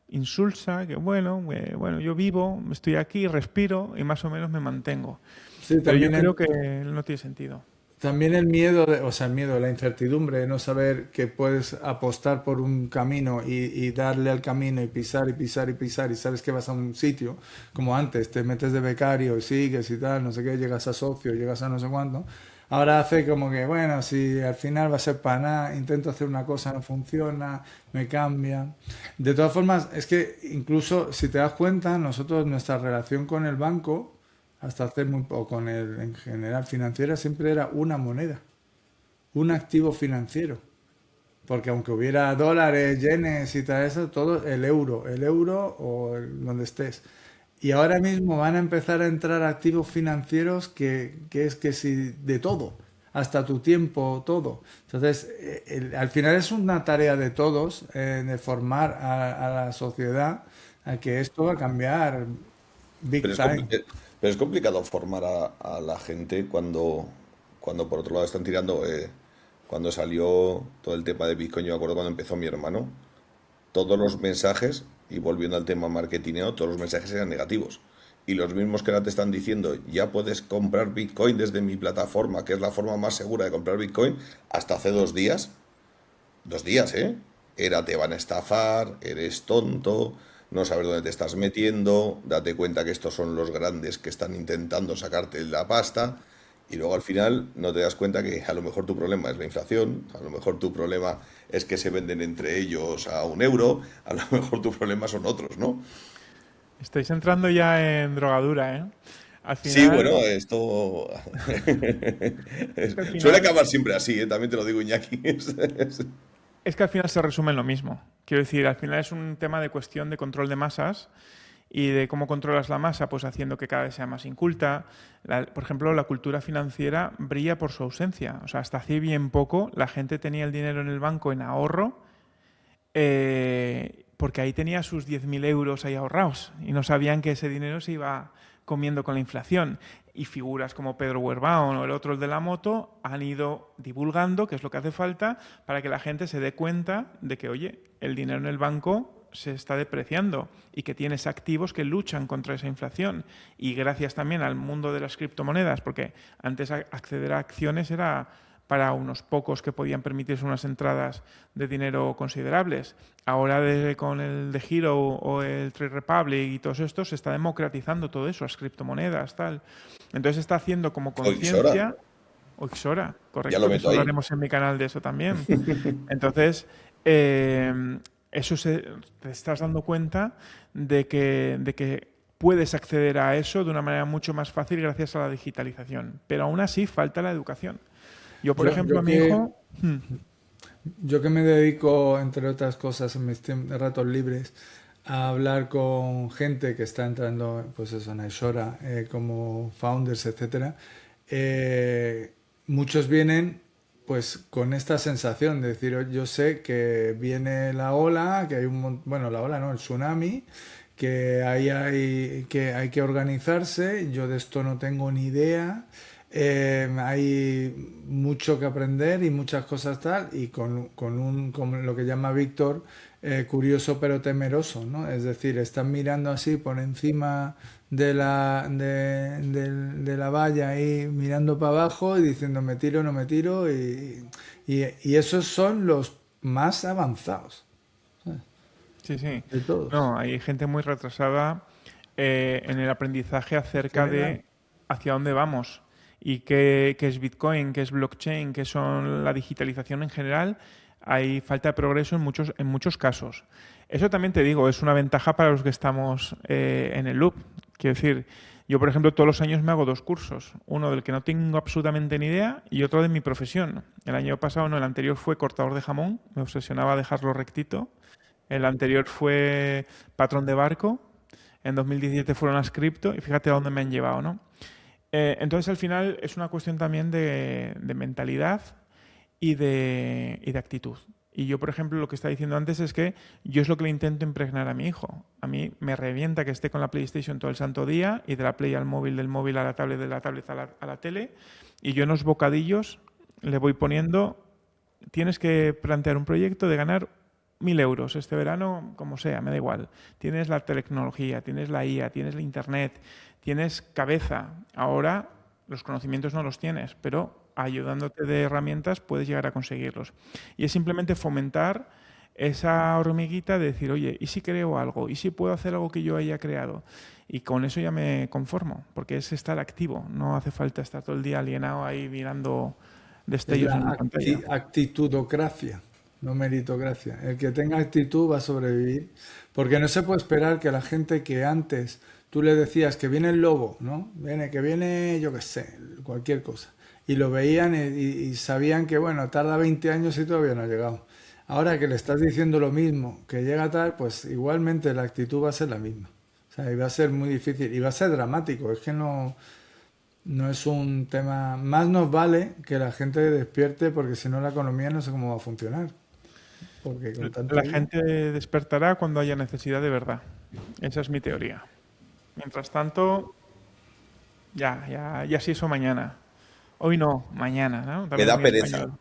insulsa, que bueno, yo vivo, estoy aquí, respiro y más o menos me mantengo. Sí, Pero yo también creo que no tiene sentido. también el miedo, o sea, el miedo, la incertidumbre de no saber que puedes apostar por un camino y darle al camino y pisar y pisar y pisar y sabes que vas a un sitio, como antes, te metes de becario y sigues y tal, no sé qué, llegas a socio, llegas a no sé cuánto. Ahora hace como que, bueno, si al final va a ser para nada, intento hacer una cosa, no funciona, me cambia. De todas formas, es que incluso si te das cuenta, nosotros, nuestra relación con el banco hasta hace muy poco, con el en general financiera, siempre era una moneda, un activo financiero. Porque aunque hubiera dólares, yenes y tal eso, todo el euro o donde estés. Y ahora mismo van a empezar a entrar activos financieros que es que si de todo, hasta tu tiempo, todo. Entonces, al final es una tarea de todos, de formar a la sociedad a que esto va a cambiar Pero big es, time. pero es complicado formar a la gente cuando por otro lado están tirando, cuando salió todo el tema de Bitcoin, yo me acuerdo cuando empezó mi hermano, todos los mensajes, y volviendo al tema marketingeo, todos los mensajes eran negativos. Y los mismos que ahora te están diciendo, ya puedes comprar Bitcoin desde mi plataforma, que es la forma más segura de comprar Bitcoin, hasta hace 2 días, 2 días, ¿eh? Era te van a estafar, eres tonto, no sabes dónde te estás metiendo, date cuenta que estos son los grandes que están intentando sacarte la pasta y luego al final no te das cuenta que a lo mejor tu problema es la inflación, a lo mejor tu problema es que se venden entre ellos a 1 euro, a lo mejor tu problema son otros, ¿no? Estáis entrando ya en drogadura, ¿eh? Al Sí, final, bueno, esto es que al suele final acabar siempre así, ¿eh? También te lo digo, Iñaki. Es que al final se resume en lo mismo. Quiero decir, al final es un tema de cuestión de control de masas y de cómo controlas la masa, pues haciendo que cada vez sea más inculta. Por ejemplo, la cultura financiera brilla por su ausencia. O sea, hasta hace bien poco la gente tenía el dinero en el banco en ahorro porque ahí tenía sus 10.000 euros ahí ahorrados y no sabían que ese dinero se iba comiendo con la inflación. Y figuras como Pedro Huerbaon o el otro, el de la moto, han ido divulgando qué es lo que hace falta para que la gente se dé cuenta de que, oye, el dinero en el banco se está depreciando y que tienes activos que luchan contra esa inflación. Y gracias también al mundo de las criptomonedas, porque antes acceder a acciones era para unos pocos que podían permitirse unas entradas de dinero considerables. Ahora con el de Hero o el Trade Republic y todos estos se está democratizando todo eso, las criptomonedas, tal. Entonces se está haciendo como O Ixora, conciencia, o Xora, ya lo correcto, que meto eso ahí. hablaremos en mi canal de eso también. Entonces, eso te estás dando cuenta de que puedes acceder a eso de una manera mucho más fácil gracias a la digitalización. Pero aún así falta la educación. Yo, por Yo, ejemplo, a yo mi que hijo, Yo que me dedico, entre otras cosas, en mis ratos libres, a hablar con gente que está entrando, pues eso, en Aishora, como founders, etcétera, eh, muchos vienen pues con esta sensación de decir, yo sé que viene la ola, que hay bueno, la ola no, el tsunami, que ahí que hay que organizarse, yo de esto no tengo ni idea, hay mucho que aprender y muchas cosas tal, y con lo que llama Víctor, curioso pero temeroso, ¿no? Es decir, están mirando así por encima de la valla ahí, mirando para abajo y diciendo me tiro, no me tiro, y esos son los más avanzados, ¿sabes? sí, sí. De todos. No, hay gente muy retrasada en el aprendizaje acerca Fenomenal. de hacia dónde vamos y qué es Bitcoin, qué es blockchain, qué son la digitalización en general. Hay falta de progreso en muchos casos. Eso también te digo, es una ventaja para los que estamos en el loop. Quiero decir, yo, por ejemplo, todos los años me hago 2 cursos. Uno del que no tengo absolutamente ni idea y otro de mi profesión. El año pasado, no, el anterior fue cortador de jamón. Me obsesionaba dejarlo rectito. El anterior fue patrón de barco. En 2017 fueron las cripto y fíjate a dónde me han llevado, ¿no? Entonces, al final, es una cuestión también de mentalidad y de actitud. Y yo, por ejemplo, lo que estaba diciendo antes es que yo es lo que le intento impregnar a mi hijo. A mí me revienta que esté con la PlayStation todo el santo día y de la Play al móvil, del móvil a la tablet, de la tablet a la tele. Y yo en los bocadillos le voy poniendo, tienes que plantear un proyecto de ganar 1.000 euros este verano, como sea, me da igual. Tienes la tecnología, tienes la IA, tienes la internet, tienes cabeza. Ahora los conocimientos no los tienes, pero ayudándote de herramientas puedes llegar a conseguirlos. Y es simplemente fomentar esa hormiguita de decir, oye, ¿y si creo algo? ¿Y si puedo hacer algo que yo haya creado? Y con eso ya me conformo, porque es estar activo. No hace falta estar todo el día alienado ahí mirando Es destellos en la una pantalla. actitudocracia, no meritocracia. El que tenga actitud va a sobrevivir, porque no se puede esperar que la gente que antes tú le decías que viene el lobo, ¿no? Que viene, yo qué sé, cualquier cosa. Y lo veían y sabían que, bueno, tarda 20 años y todavía no ha llegado. Ahora que le estás diciendo lo mismo, que llega tal, pues igualmente la actitud va a ser la misma. O sea, y va a ser muy difícil y va a ser dramático. Es que no es un tema. Más nos vale que la gente despierte, porque si no la economía no sé cómo va a funcionar. Porque con tanto La lío. gente despertará cuando haya necesidad de verdad. Esa es mi teoría. Mientras tanto, ya si eso mañana. Hoy no, mañana, ¿no? Me También es da muy pereza. español.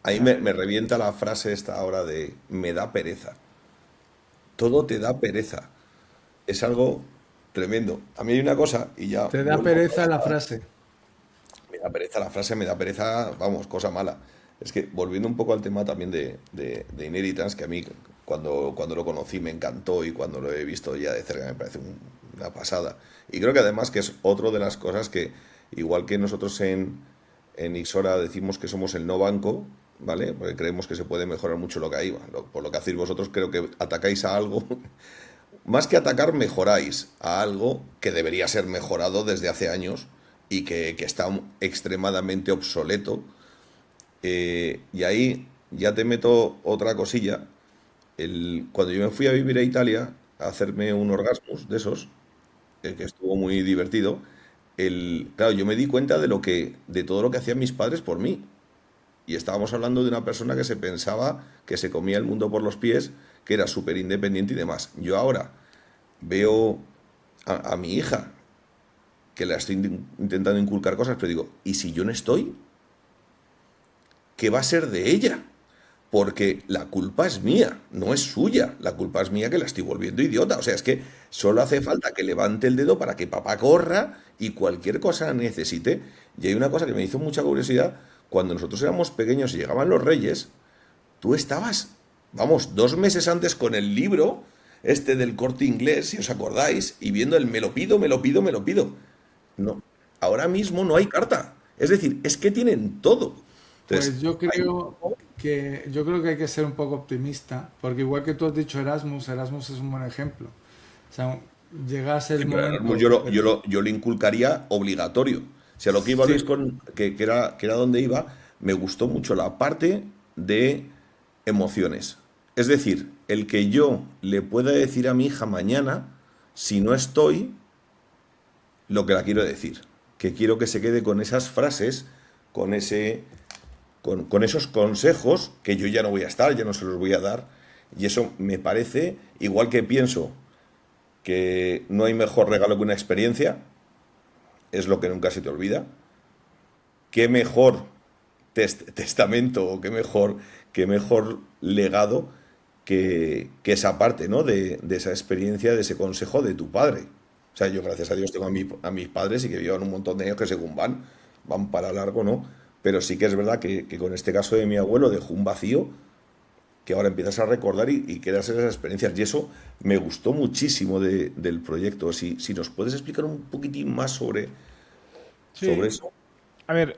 Ahí Ya. me revienta la frase esta ahora de me da pereza. Todo te da pereza. Es algo tremendo. A mí hay una cosa, y ya Te da vuelvo pereza la a frase. me da pereza la frase, me da pereza, vamos, cosa mala. Es que volviendo un poco al tema también de Inheritance, que a mí cuando lo conocí me encantó y cuando lo he visto ya de cerca me parece una pasada. Y creo que además que es otra de las cosas que, igual que nosotros en Ixora decimos que somos el no banco, ¿vale? Porque creemos que se puede mejorar mucho lo que hay. Por lo que hacéis vosotros, creo que atacáis a algo. Más que atacar, mejoráis a algo que debería ser mejorado desde hace años y que está extremadamente obsoleto. Y ahí ya te meto otra cosilla. Cuando yo me fui a vivir a Italia a hacerme un Orgasmus de esos, que estuvo muy divertido, claro, yo me di cuenta de todo lo que hacían mis padres por mí. Y estábamos hablando de una persona que se pensaba que se comía el mundo por los pies, que era súper independiente y demás. Yo ahora veo a mi hija, que la estoy intentando inculcar cosas, pero digo, ¿y si yo no estoy? ¿Qué va a ser de ella? Porque la culpa es mía, no es suya. La culpa es mía que la estoy volviendo idiota. O sea, es que solo hace falta que levante el dedo para que papá corra y cualquier cosa necesite. Y hay una cosa que me hizo mucha curiosidad. Cuando nosotros éramos pequeños y llegaban los reyes, tú estabas, vamos, 2 meses antes con el libro este del Corte Inglés, si os acordáis, y viendo el me lo pido, me lo pido, me lo pido. No, ahora mismo no hay carta. Es decir, es que tienen todo. Pues Entonces, hay... yo creo que hay que ser un poco optimista, porque igual que tú has dicho Erasmus, Erasmus es un buen ejemplo. O sea, llegase el Sí, pero Erasmus momento. yo lo inculcaría obligatorio. O sea, lo que iba Luis Sí, con, que era donde iba, me gustó mucho la parte de emociones. Es decir, el que yo le pueda decir a mi hija mañana, si no estoy, lo que la quiero decir. Que quiero que se quede con esas frases, con con esos consejos que yo ya no voy a estar, ya no se los voy a dar. Y eso me parece, igual que pienso que no hay mejor regalo que una experiencia, es lo que nunca se te olvida. Qué mejor testamento o qué mejor legado que esa parte, ¿no? De esa experiencia, de ese consejo de tu padre. O sea, yo gracias a Dios tengo a mis padres y que llevan un montón de años que según van para largo, ¿no? Pero sí que es verdad que con este caso de mi abuelo dejó un vacío que ahora empiezas a recordar y creas esas experiencias. Y eso me gustó muchísimo del proyecto. Si nos puedes explicar un poquitín más sobre Sí, eso. a ver,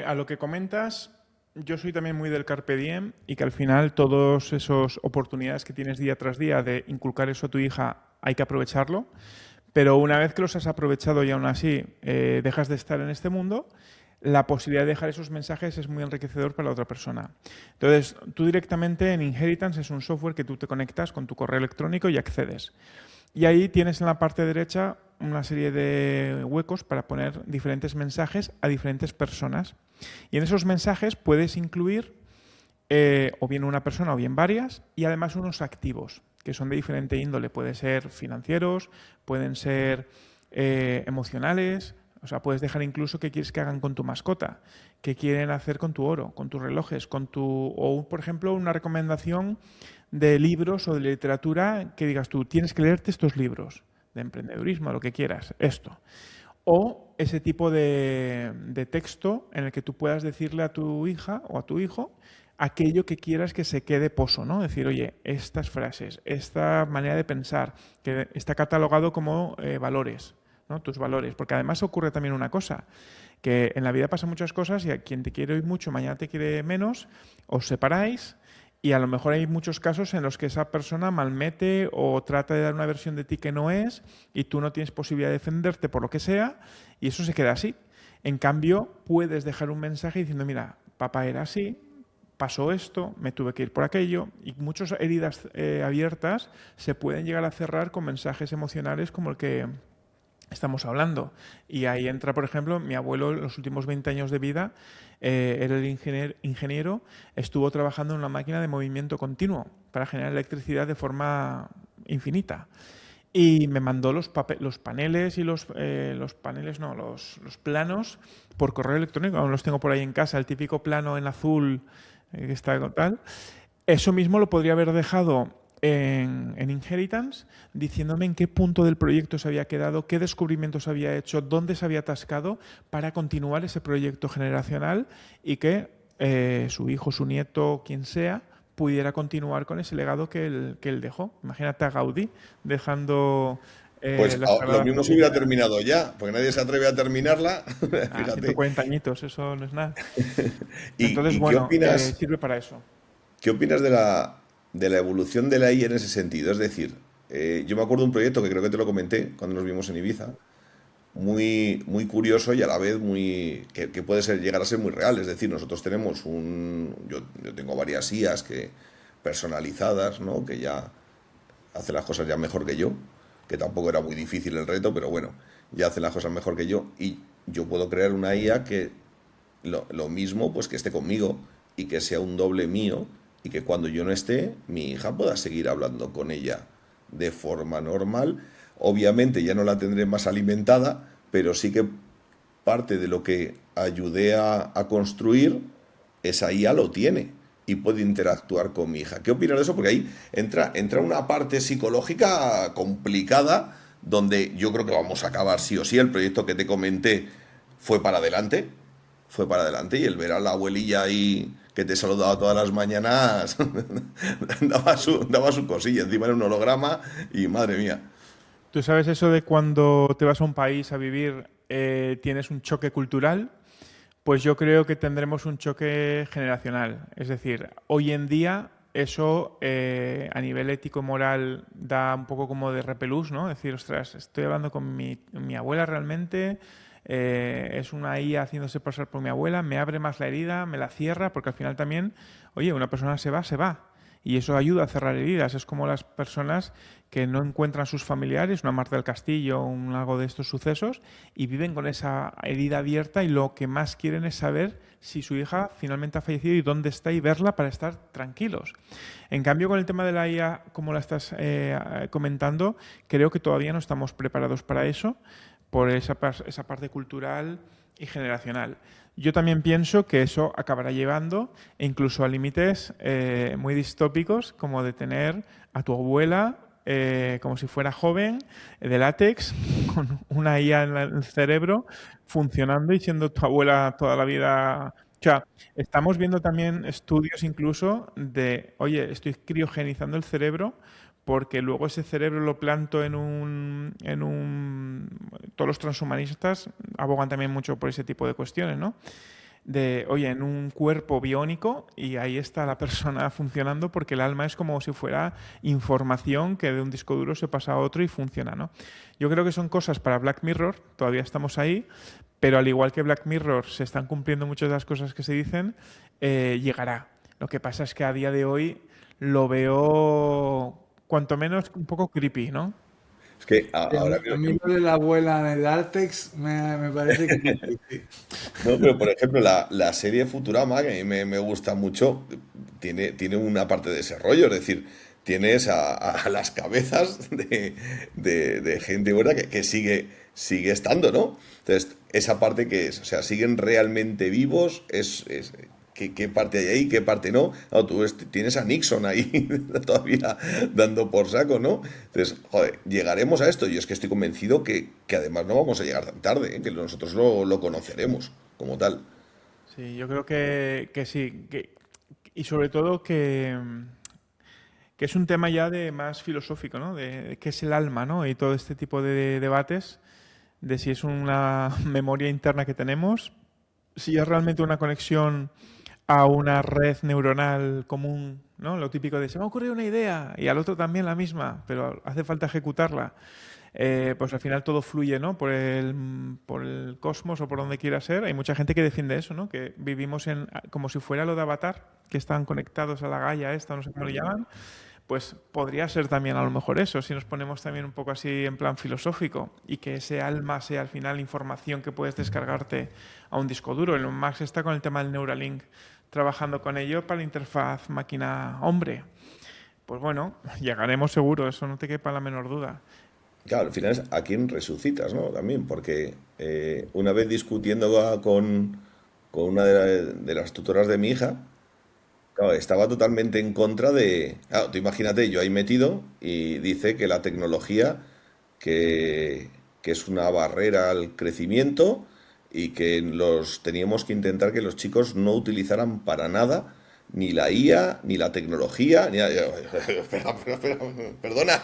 a lo que comentas, yo soy también muy del Carpe Diem y que al final todas esas oportunidades que tienes día tras día de inculcar eso a tu hija hay que aprovecharlo, pero una vez que los has aprovechado y aún así dejas de estar en este mundo, la posibilidad de dejar esos mensajes es muy enriquecedor para la otra persona. Entonces, tú directamente en Inheritance es un software que tú te conectas con tu correo electrónico y accedes. Y ahí tienes en la parte derecha una serie de huecos para poner diferentes mensajes a diferentes personas. Y en esos mensajes puedes incluir o bien una persona o bien varias y además unos activos que son de diferente índole. Pueden ser financieros, pueden ser emocionales. O sea, puedes dejar incluso qué quieres que hagan con tu mascota, qué quieren hacer con tu oro, con tus relojes, o por ejemplo una recomendación de libros o de literatura que digas tú, tienes que leerte estos libros de emprendedurismo, lo que quieras, esto. O ese tipo de texto en el que tú puedas decirle a tu hija o a tu hijo aquello que quieras que se quede poso, ¿no? Decir, oye, estas frases, esta manera de pensar, que está catalogado como valores, ¿no? Tus valores. Porque además ocurre también una cosa, que en la vida pasan muchas cosas y a quien te quiere hoy mucho, mañana te quiere menos, os separáis y a lo mejor hay muchos casos en los que esa persona malmete o trata de dar una versión de ti que no es y tú no tienes posibilidad de defenderte por lo que sea y eso se queda así. En cambio, puedes dejar un mensaje diciendo, mira, papá era así, pasó esto, me tuve que ir por aquello y muchas heridas abiertas se pueden llegar a cerrar con mensajes emocionales como el que estamos hablando. Y ahí entra, por ejemplo, mi abuelo en los últimos 20 años de vida, era el ingeniero, estuvo trabajando en una máquina de movimiento continuo para generar electricidad de forma infinita. Y me mandó los paneles y los paneles, no, los planos por correo electrónico. Aún los tengo por ahí en casa, el típico plano en azul que está con tal. Eso mismo lo podría haber dejado en Inheritance, diciéndome en qué punto del proyecto se había quedado, qué descubrimientos había hecho, dónde se había atascado para continuar ese proyecto generacional y que su hijo, su nieto, quien sea, pudiera continuar con ese legado que él dejó. Imagínate a Gaudí dejando Pues la lo Sagrada mismo se hubiera Familia. terminado ya, porque nadie se atreve a terminarla. Ah, Fíjate. 140 añitos, eso no es nada. Entonces, ¿Y qué bueno, opinas? sirve para eso. ¿Qué opinas de la evolución de la IA en ese sentido? Es decir, yo me acuerdo de un proyecto que creo que te lo comenté cuando nos vimos en Ibiza, muy curioso y a la vez que puede llegar a ser muy real. Es decir, nosotros tenemos yo tengo varias IAs personalizadas, ¿no? Que ya hacen las cosas ya mejor que yo, que tampoco era muy difícil el reto, pero bueno, ya hacen las cosas mejor que yo y yo puedo crear una IA que lo mismo, pues que esté conmigo y que sea un doble mío y que cuando yo no esté, mi hija pueda seguir hablando con ella de forma normal. Obviamente ya no la tendré más alimentada, pero sí que parte de lo que ayudé a construir, esa IA lo tiene y puede interactuar con mi hija. ¿Qué opinas de eso? Porque ahí entra una parte psicológica complicada donde yo creo que vamos a acabar sí o sí. El proyecto que te comenté fue para adelante, fue para adelante y el ver a la abuelilla ahí que te saludaba todas las mañanas daba su cosilla. Encima era un holograma y madre mía. ¿Tú sabes eso de cuando te vas a un país a vivir, tienes un choque cultural? Pues yo creo que tendremos un choque generacional. Es decir, hoy en día eso a nivel ético-moral da un poco como de repelús, ¿no? Es decir, ostras, estoy hablando con mi abuela realmente, es una IA haciéndose pasar por mi abuela, me abre más la herida, me la cierra, porque al final también, oye, una persona se va, se va. Y eso ayuda a cerrar heridas. Es como las personas que no encuentran a sus familiares, una Marta del Castillo, algo de estos sucesos, y viven con esa herida abierta y lo que más quieren es saber si su hija finalmente ha fallecido y dónde está y verla para estar tranquilos. En cambio, con el tema de la IA, como la estás comentando, creo que todavía no estamos preparados para eso, por esa parte cultural y generacional. Yo también pienso que eso acabará llevando incluso a límites muy distópicos, como de tener a tu abuela como si fuera joven, de látex, con una IA en el cerebro, funcionando y siendo tu abuela toda la vida O sea, estamos viendo también estudios incluso de, oye, estoy criogenizando el cerebro porque luego ese cerebro lo planto todos los transhumanistas abogan también mucho por ese tipo de cuestiones, ¿no? De, oye, en un cuerpo biónico y ahí está la persona funcionando porque el alma es como si fuera información que de un disco duro se pasa a otro y funciona, ¿no? Yo creo que son cosas para Black Mirror, todavía estamos ahí, pero al igual que Black Mirror se están cumpliendo muchas de las cosas que se dicen, llegará. Lo que pasa es que a día de hoy lo veo cuanto menos un poco creepy, ¿no? Es que Y ahora a creo mí lo de la abuela de Dartex me parece que sí. no, pero por ejemplo, la serie Futurama, que a mí me gusta mucho, tiene una parte de ese rollo, es decir, tienes a las cabezas de gente buena que sigue estando, ¿no? Entonces, esa parte que es, o sea, siguen realmente vivos, ¿qué parte hay ahí, qué parte no? Claro, tienes a Nixon ahí todavía dando por saco, ¿no? Entonces, joder, llegaremos a esto. Yo es que estoy convencido que además no vamos a llegar tan tarde, ¿eh? Que nosotros lo conoceremos como tal. Sí, yo creo que sí. Y sobre todo que es un tema ya de más filosófico, ¿no? De qué es el alma, ¿no? Y todo este tipo de debates de si es una memoria interna que tenemos, si es realmente una conexión a una red neuronal común, ¿no? Lo típico de se me ha ocurrido una idea y al otro también la misma, pero hace falta ejecutarla. Pues al final todo fluye, ¿no? Por el cosmos o por donde quiera ser. Hay mucha gente que defiende eso, ¿no? Que vivimos como si fuera lo de Avatar, que están conectados a la Gaia esta, no sé cómo le llaman. Pues podría ser también a lo mejor eso, si nos ponemos también un poco así en plan filosófico y que ese alma sea al final información que puedes descargarte a un disco duro. Elon Musk está con el tema del Neuralink trabajando con ello para la interfaz máquina-hombre. Pues bueno, llegaremos seguro, eso no te quepa la menor duda. Claro, al final es a quién resucitas, ¿no? También, porque una vez discutiendo con una de las tutoras de mi hija, claro, estaba totalmente en contra de... Claro, tú imagínate, yo ahí metido y dice que la tecnología, que es una barrera al crecimiento y que teníamos que intentar que los chicos no utilizaran para nada ni la IA, ni la tecnología, espera, perdona,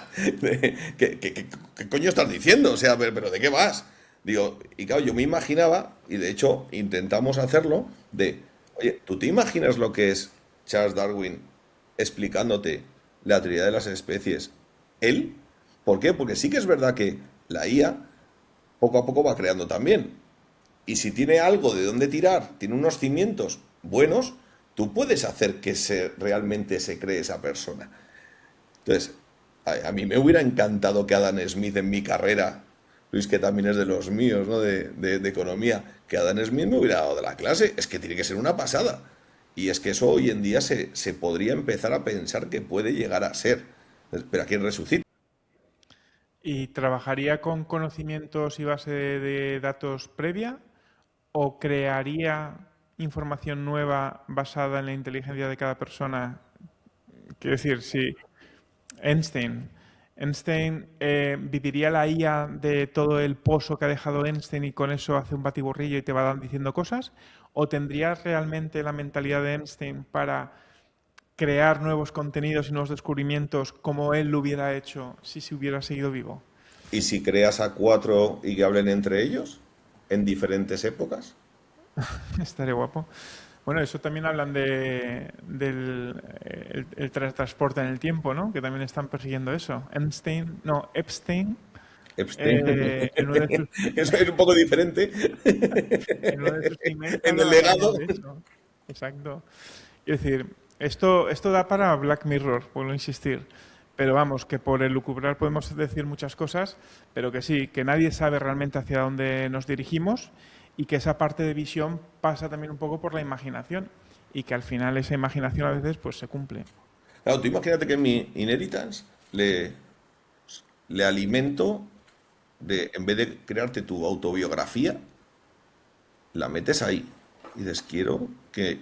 ¿qué coño estás diciendo? O sea, pero ¿de qué vas? Digo, y claro, yo me imaginaba, y de hecho intentamos hacerlo, oye, ¿tú te imaginas lo que es Charles Darwin explicándote la teoría de las especies? Él, ¿por qué? Porque sí que es verdad que la IA poco a poco va creando también. Y si tiene algo de dónde tirar, tiene unos cimientos buenos, tú puedes hacer que realmente se cree esa persona. Entonces, a mí me hubiera encantado que Adam Smith en mi carrera, Luis, que también es de los míos, ¿no? De economía, que Adam Smith me hubiera dado de la clase. Es que tiene que ser una pasada. Y es que eso hoy en día se podría empezar a pensar que puede llegar a ser. Pero ¿a quién resucita? ¿Y trabajaría con conocimientos y base de datos previa o crearía información nueva basada en la inteligencia de cada persona? Quiero decir, si Einstein. Einstein viviría la IA de todo el pozo que ha dejado Einstein y con eso hace un batiburrillo y te va diciendo cosas, o tendrías realmente la mentalidad de Einstein para crear nuevos contenidos y nuevos descubrimientos como él lo hubiera hecho si se hubiera seguido vivo. ¿Y si creas a cuatro y que hablen entre ellos en diferentes épocas? Estaría guapo. Bueno, eso también hablan del el transporte en el tiempo, ¿no? Que también están persiguiendo eso. Epstein, Epstein. en uno de sus, Eso es un poco diferente. en uno de sus emails En el hablaba también legado. de eso. Exacto. Es decir, esto da para Black Mirror, vuelvo a insistir. Pero vamos, que por el lucubrar podemos decir muchas cosas, pero que sí, que nadie sabe realmente hacia dónde nos dirigimos y que esa parte de visión pasa también un poco por la imaginación y que al final esa imaginación a veces pues se cumple. Claro, tú imagínate que en mi inheritance le alimento en vez de crearte tu autobiografía, la metes ahí. Y dices, quiero que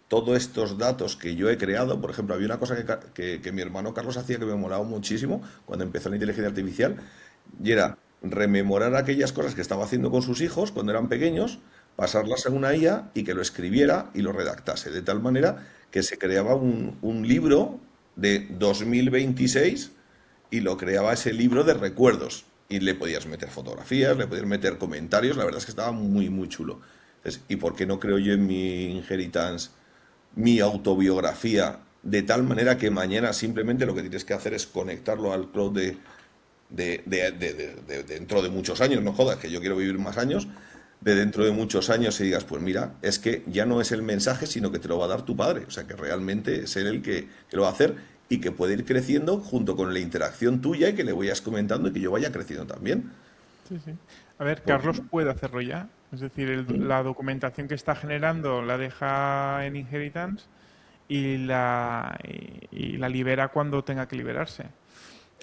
todos estos datos que yo he creado, por ejemplo, había una cosa que mi hermano Carlos hacía que me molaba muchísimo cuando empezó la inteligencia artificial, y era rememorar aquellas cosas que estaba haciendo con sus hijos cuando eran pequeños, pasarlas a una IA y que lo escribiera y lo redactase, de tal manera que se creaba un libro de 2026 y lo creaba ese libro de recuerdos. Y le podías meter fotografías, le podías meter comentarios, la verdad es que estaba muy, muy chulo. Entonces, ¿y por qué no creo yo en mi Inheritance, mi autobiografía, de tal manera que mañana simplemente lo que tienes que hacer es conectarlo al cloud de dentro de muchos años, no jodas, que yo quiero vivir más años, de dentro de muchos años y digas, pues mira, es que ya no es el mensaje, sino que te lo va a dar tu padre, o sea que realmente es él el que lo va a hacer y que puede ir creciendo junto con la interacción tuya y que le vayas comentando y que yo vaya creciendo también. Sí, sí. A ver, Porque, Carlos puede hacerlo ya. Es decir, la documentación que está generando la deja en Inheritance y la libera cuando tenga que liberarse.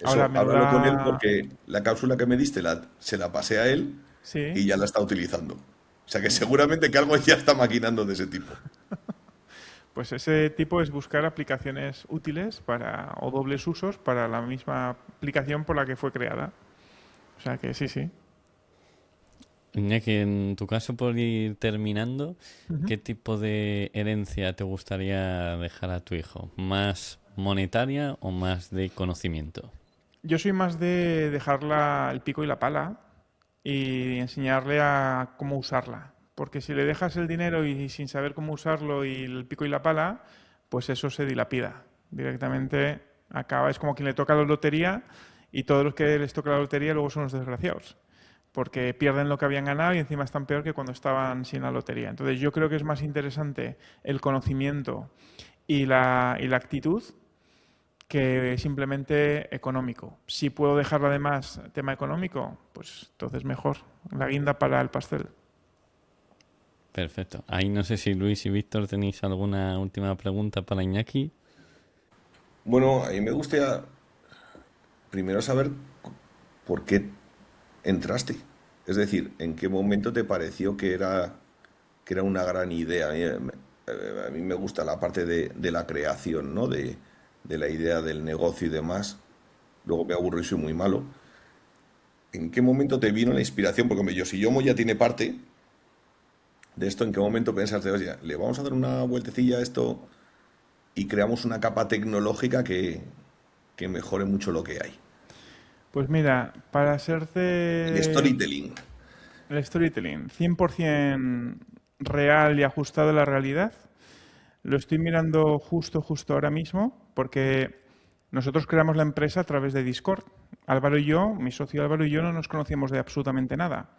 Ahora, eso, háblalo con él menuda... porque la cápsula que me diste se la pasé a él Sí, y ya la está utilizando. O sea que seguramente que algo ya está maquinando de ese tipo. pues ese tipo es buscar aplicaciones útiles para, o dobles usos para la misma aplicación por la que fue creada. O sea que sí, sí. Iñaki, en tu caso, por ir terminando, Ujú. ¿qué tipo de herencia te gustaría dejar a tu hijo? ¿Más monetaria o más de conocimiento? Yo soy más de dejarla el pico y la pala y enseñarle a cómo usarla. Porque si le dejas el dinero y sin saber cómo usarlo y el pico y la pala, pues eso se dilapida. Directamente acaba, es como quien le toca la lotería y todos los que les toca la lotería luego son los desgraciados. Porque pierden lo que habían ganado y encima están peor que cuando estaban sin la lotería. Entonces yo creo que es más interesante el conocimiento y la actitud que simplemente económico. Si puedo dejarlo además tema económico, pues entonces mejor. La guinda para el pastel. Perfecto. Ahí no sé si Luis y Víctor tenéis alguna última pregunta para Iñaki. Bueno, a mí me gustaría primero saber por qué entraste. Es decir, en qué momento te pareció que era una gran idea. A mí me gusta la parte de la creación, ¿no? De la idea del negocio y demás. Luego me aburro y soy muy malo. ¿En qué momento te vino la inspiración? Porque hombre, Yoshiomo ya tiene parte de esto. ¿En qué momento pensaste, oye, le vamos a dar una vueltecilla a esto y creamos una capa tecnológica que mejore mucho lo que hay? Pues mira, para El hacerte storytelling. el storytelling 100% real y ajustado a la realidad, lo estoy mirando justo ahora mismo porque nosotros creamos la empresa a través de Discord. Álvaro y yo, mi socio Álvaro y yo no nos conocíamos de absolutamente nada.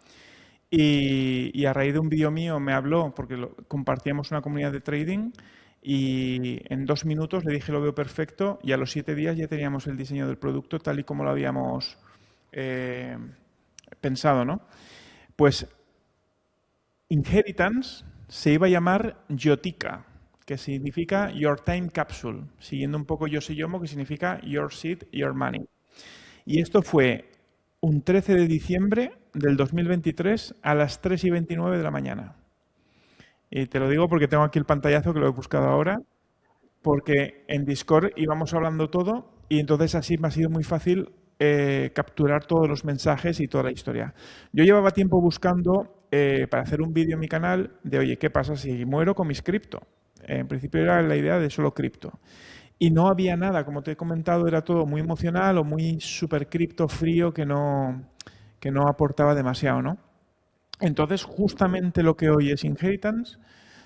Y a raíz de un vídeo mío me habló, porque compartíamos una comunidad de trading, y en 2 minutos le dije lo veo perfecto y a los 7 días ya teníamos el diseño del producto tal y como lo habíamos eh, pensado, ¿no? Pues Inheritance se iba a llamar Yotica, que significa Your Time Capsule, siguiendo un poco Yoshiomo, que significa Your Seed, Your Money. Y esto fue un 13 de diciembre del 2023 a las 3:29 de la mañana. Y te lo digo porque tengo aquí el pantallazo que lo he buscado ahora, porque en Discord íbamos hablando todo y entonces así me ha sido muy fácil capturar todos los mensajes y toda la historia. Yo llevaba tiempo buscando para hacer un vídeo en mi canal de, oye, ¿qué pasa si muero con mis cripto? En principio era la idea de solo cripto. Y no había nada, como te he comentado, era todo muy emocional o muy super cripto frío que no aportaba demasiado, ¿no? Entonces, justamente lo que hoy es Inheritance,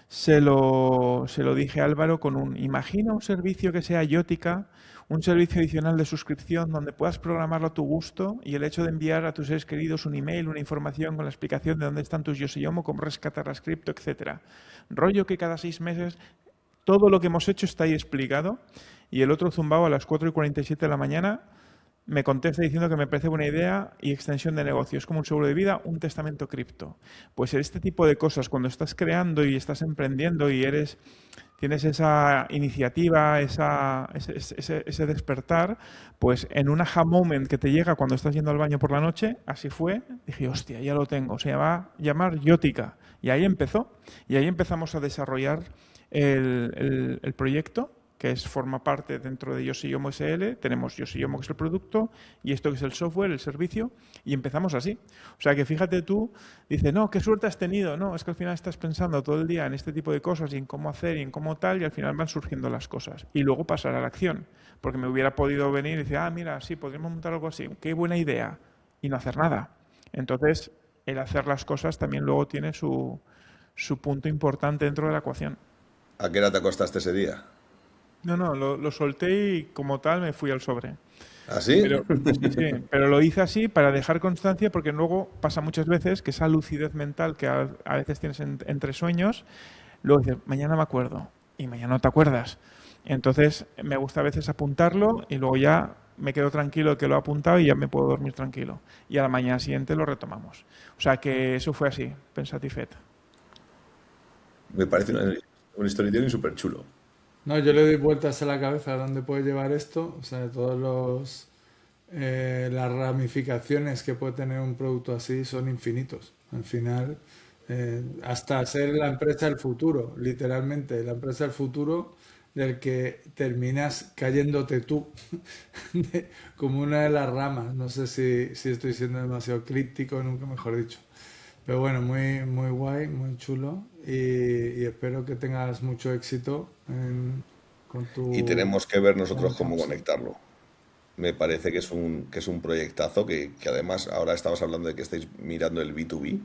se lo dije a Álvaro con imagina un servicio que sea Yotica, un servicio adicional de suscripción donde puedas programarlo a tu gusto y el hecho de enviar a tus seres queridos un email, una información con la explicación de dónde están tus Yoshiomo, cómo rescatar las cripto, etcétera. Rollo que cada 6 meses todo lo que hemos hecho está ahí explicado y el otro zumbao a las 4:47 de la mañana me contesta diciendo que me parece buena idea y extensión de negocios, como un seguro de vida, un testamento cripto. Pues este tipo de cosas, cuando estás creando y estás emprendiendo y tienes esa iniciativa, ese despertar, pues en un aha moment que te llega cuando estás yendo al baño por la noche, así fue, dije, hostia, ya lo tengo, se va a llamar Yotica. Y ahí empezó, y ahí empezamos a desarrollar el proyecto forma parte dentro de Yosiomo SL, tenemos Yosiomo, que es el producto, y esto que es el software, el servicio, y empezamos así. O sea que fíjate tú, dices, no, qué suerte has tenido, no, es que al final estás pensando todo el día en este tipo de cosas y en cómo hacer y en cómo tal, y al final van surgiendo las cosas. Y luego pasar a la acción, porque me hubiera podido venir y decir, mira, sí, podríamos montar algo así, qué buena idea, y no hacer nada. Entonces, el hacer las cosas también luego tiene su punto importante dentro de la ecuación. ¿A qué hora te acostaste ese día? No, lo solté y como tal me fui al sobre. ¿Ah, sí? Pero, sí, pero lo hice así para dejar constancia porque luego pasa muchas veces que esa lucidez mental que a veces tienes entre sueños, luego dices, mañana me acuerdo y mañana no te acuerdas. Entonces me gusta a veces apuntarlo y luego ya me quedo tranquilo de que lo he apuntado y ya me puedo dormir tranquilo. Y a la mañana siguiente lo retomamos. O sea que eso fue así, Pensatifet. Me parece un storytelling súper chulo. No, yo le doy vueltas a la cabeza a dónde puede llevar esto, o sea, las ramificaciones que puede tener un producto así son infinitos. Al final, hasta ser la empresa del futuro, literalmente, la empresa del futuro del que terminas cayéndote tú como una de las ramas. No sé si estoy siendo demasiado crítico, nunca mejor dicho. Pero bueno, muy, muy guay, muy chulo y espero que tengas mucho éxito con Y tu tenemos que ver nosotros cómo House. conectarlo. Me parece que es un proyectazo que además ahora estabas hablando de que estáis mirando el B2B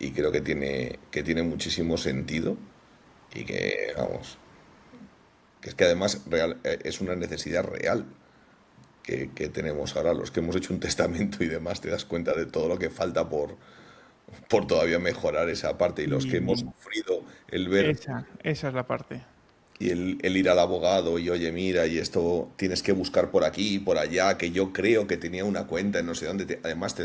y creo que tiene muchísimo sentido y que, vamos, que es que además es una necesidad real que tenemos ahora. Los que hemos hecho un testamento y demás, te das cuenta de todo lo que falta por todavía mejorar esa parte y los que hemos Y sufrido el ver esa es la parte. y el ir al abogado y oye, mira, y esto tienes que buscar por aquí y por allá, que yo creo que tenía una cuenta en no sé dónde, además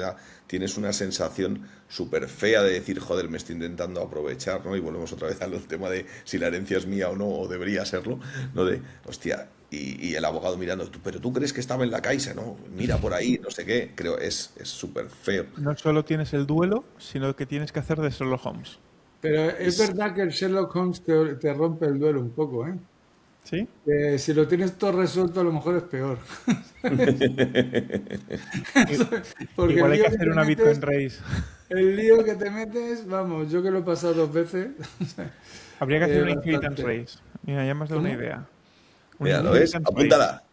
tienes una sensación súper fea de decir, joder, me estoy intentando aprovechar, ¿no? Y volvemos otra vez al tema de si la herencia es mía o no, o debería serlo, ¿no? De, hostia, y el abogado mirando, pero tú crees que estaba en la Caixa, ¿no? Mira por ahí, no sé qué, creo, es súper feo. No solo tienes el duelo, sino que tienes que hacer de Sherlock Holmes. Pero es Es, verdad que el Sherlock Holmes te rompe el duelo un poco, ¿eh? ¿Sí? Que si lo tienes todo resuelto a lo mejor es peor. I- Porque Igual hay que hacer una Bitcoin race. el lío que te metes, vamos, yo que lo he pasado 2 veces, Habría que hacer una inheritance bastante. race. Mira, ya me has dado una ¿Cómo? idea. Una mira, ¿lo ves? inheritance race. Apúntala.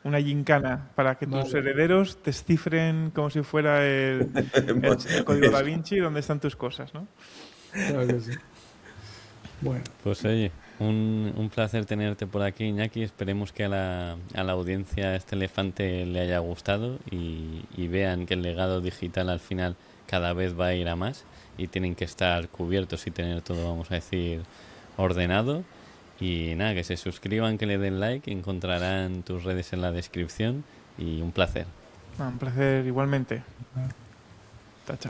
Una gincana para que tus Vale, herederos te cifren como si fuera el código Da Eso. Vinci donde están tus cosas, ¿no? claro que sí. Bueno, Pues oye, un placer tenerte por aquí, Iñaki. Esperemos que a la audiencia este elefante le haya gustado y vean que el legado digital al final cada vez va a ir a más y tienen que estar cubiertos y tener todo, vamos a decir, ordenado. Y nada, que se suscriban, que le den like, encontrarán tus redes en la descripción y un placer. Un placer igualmente. Chao, chao.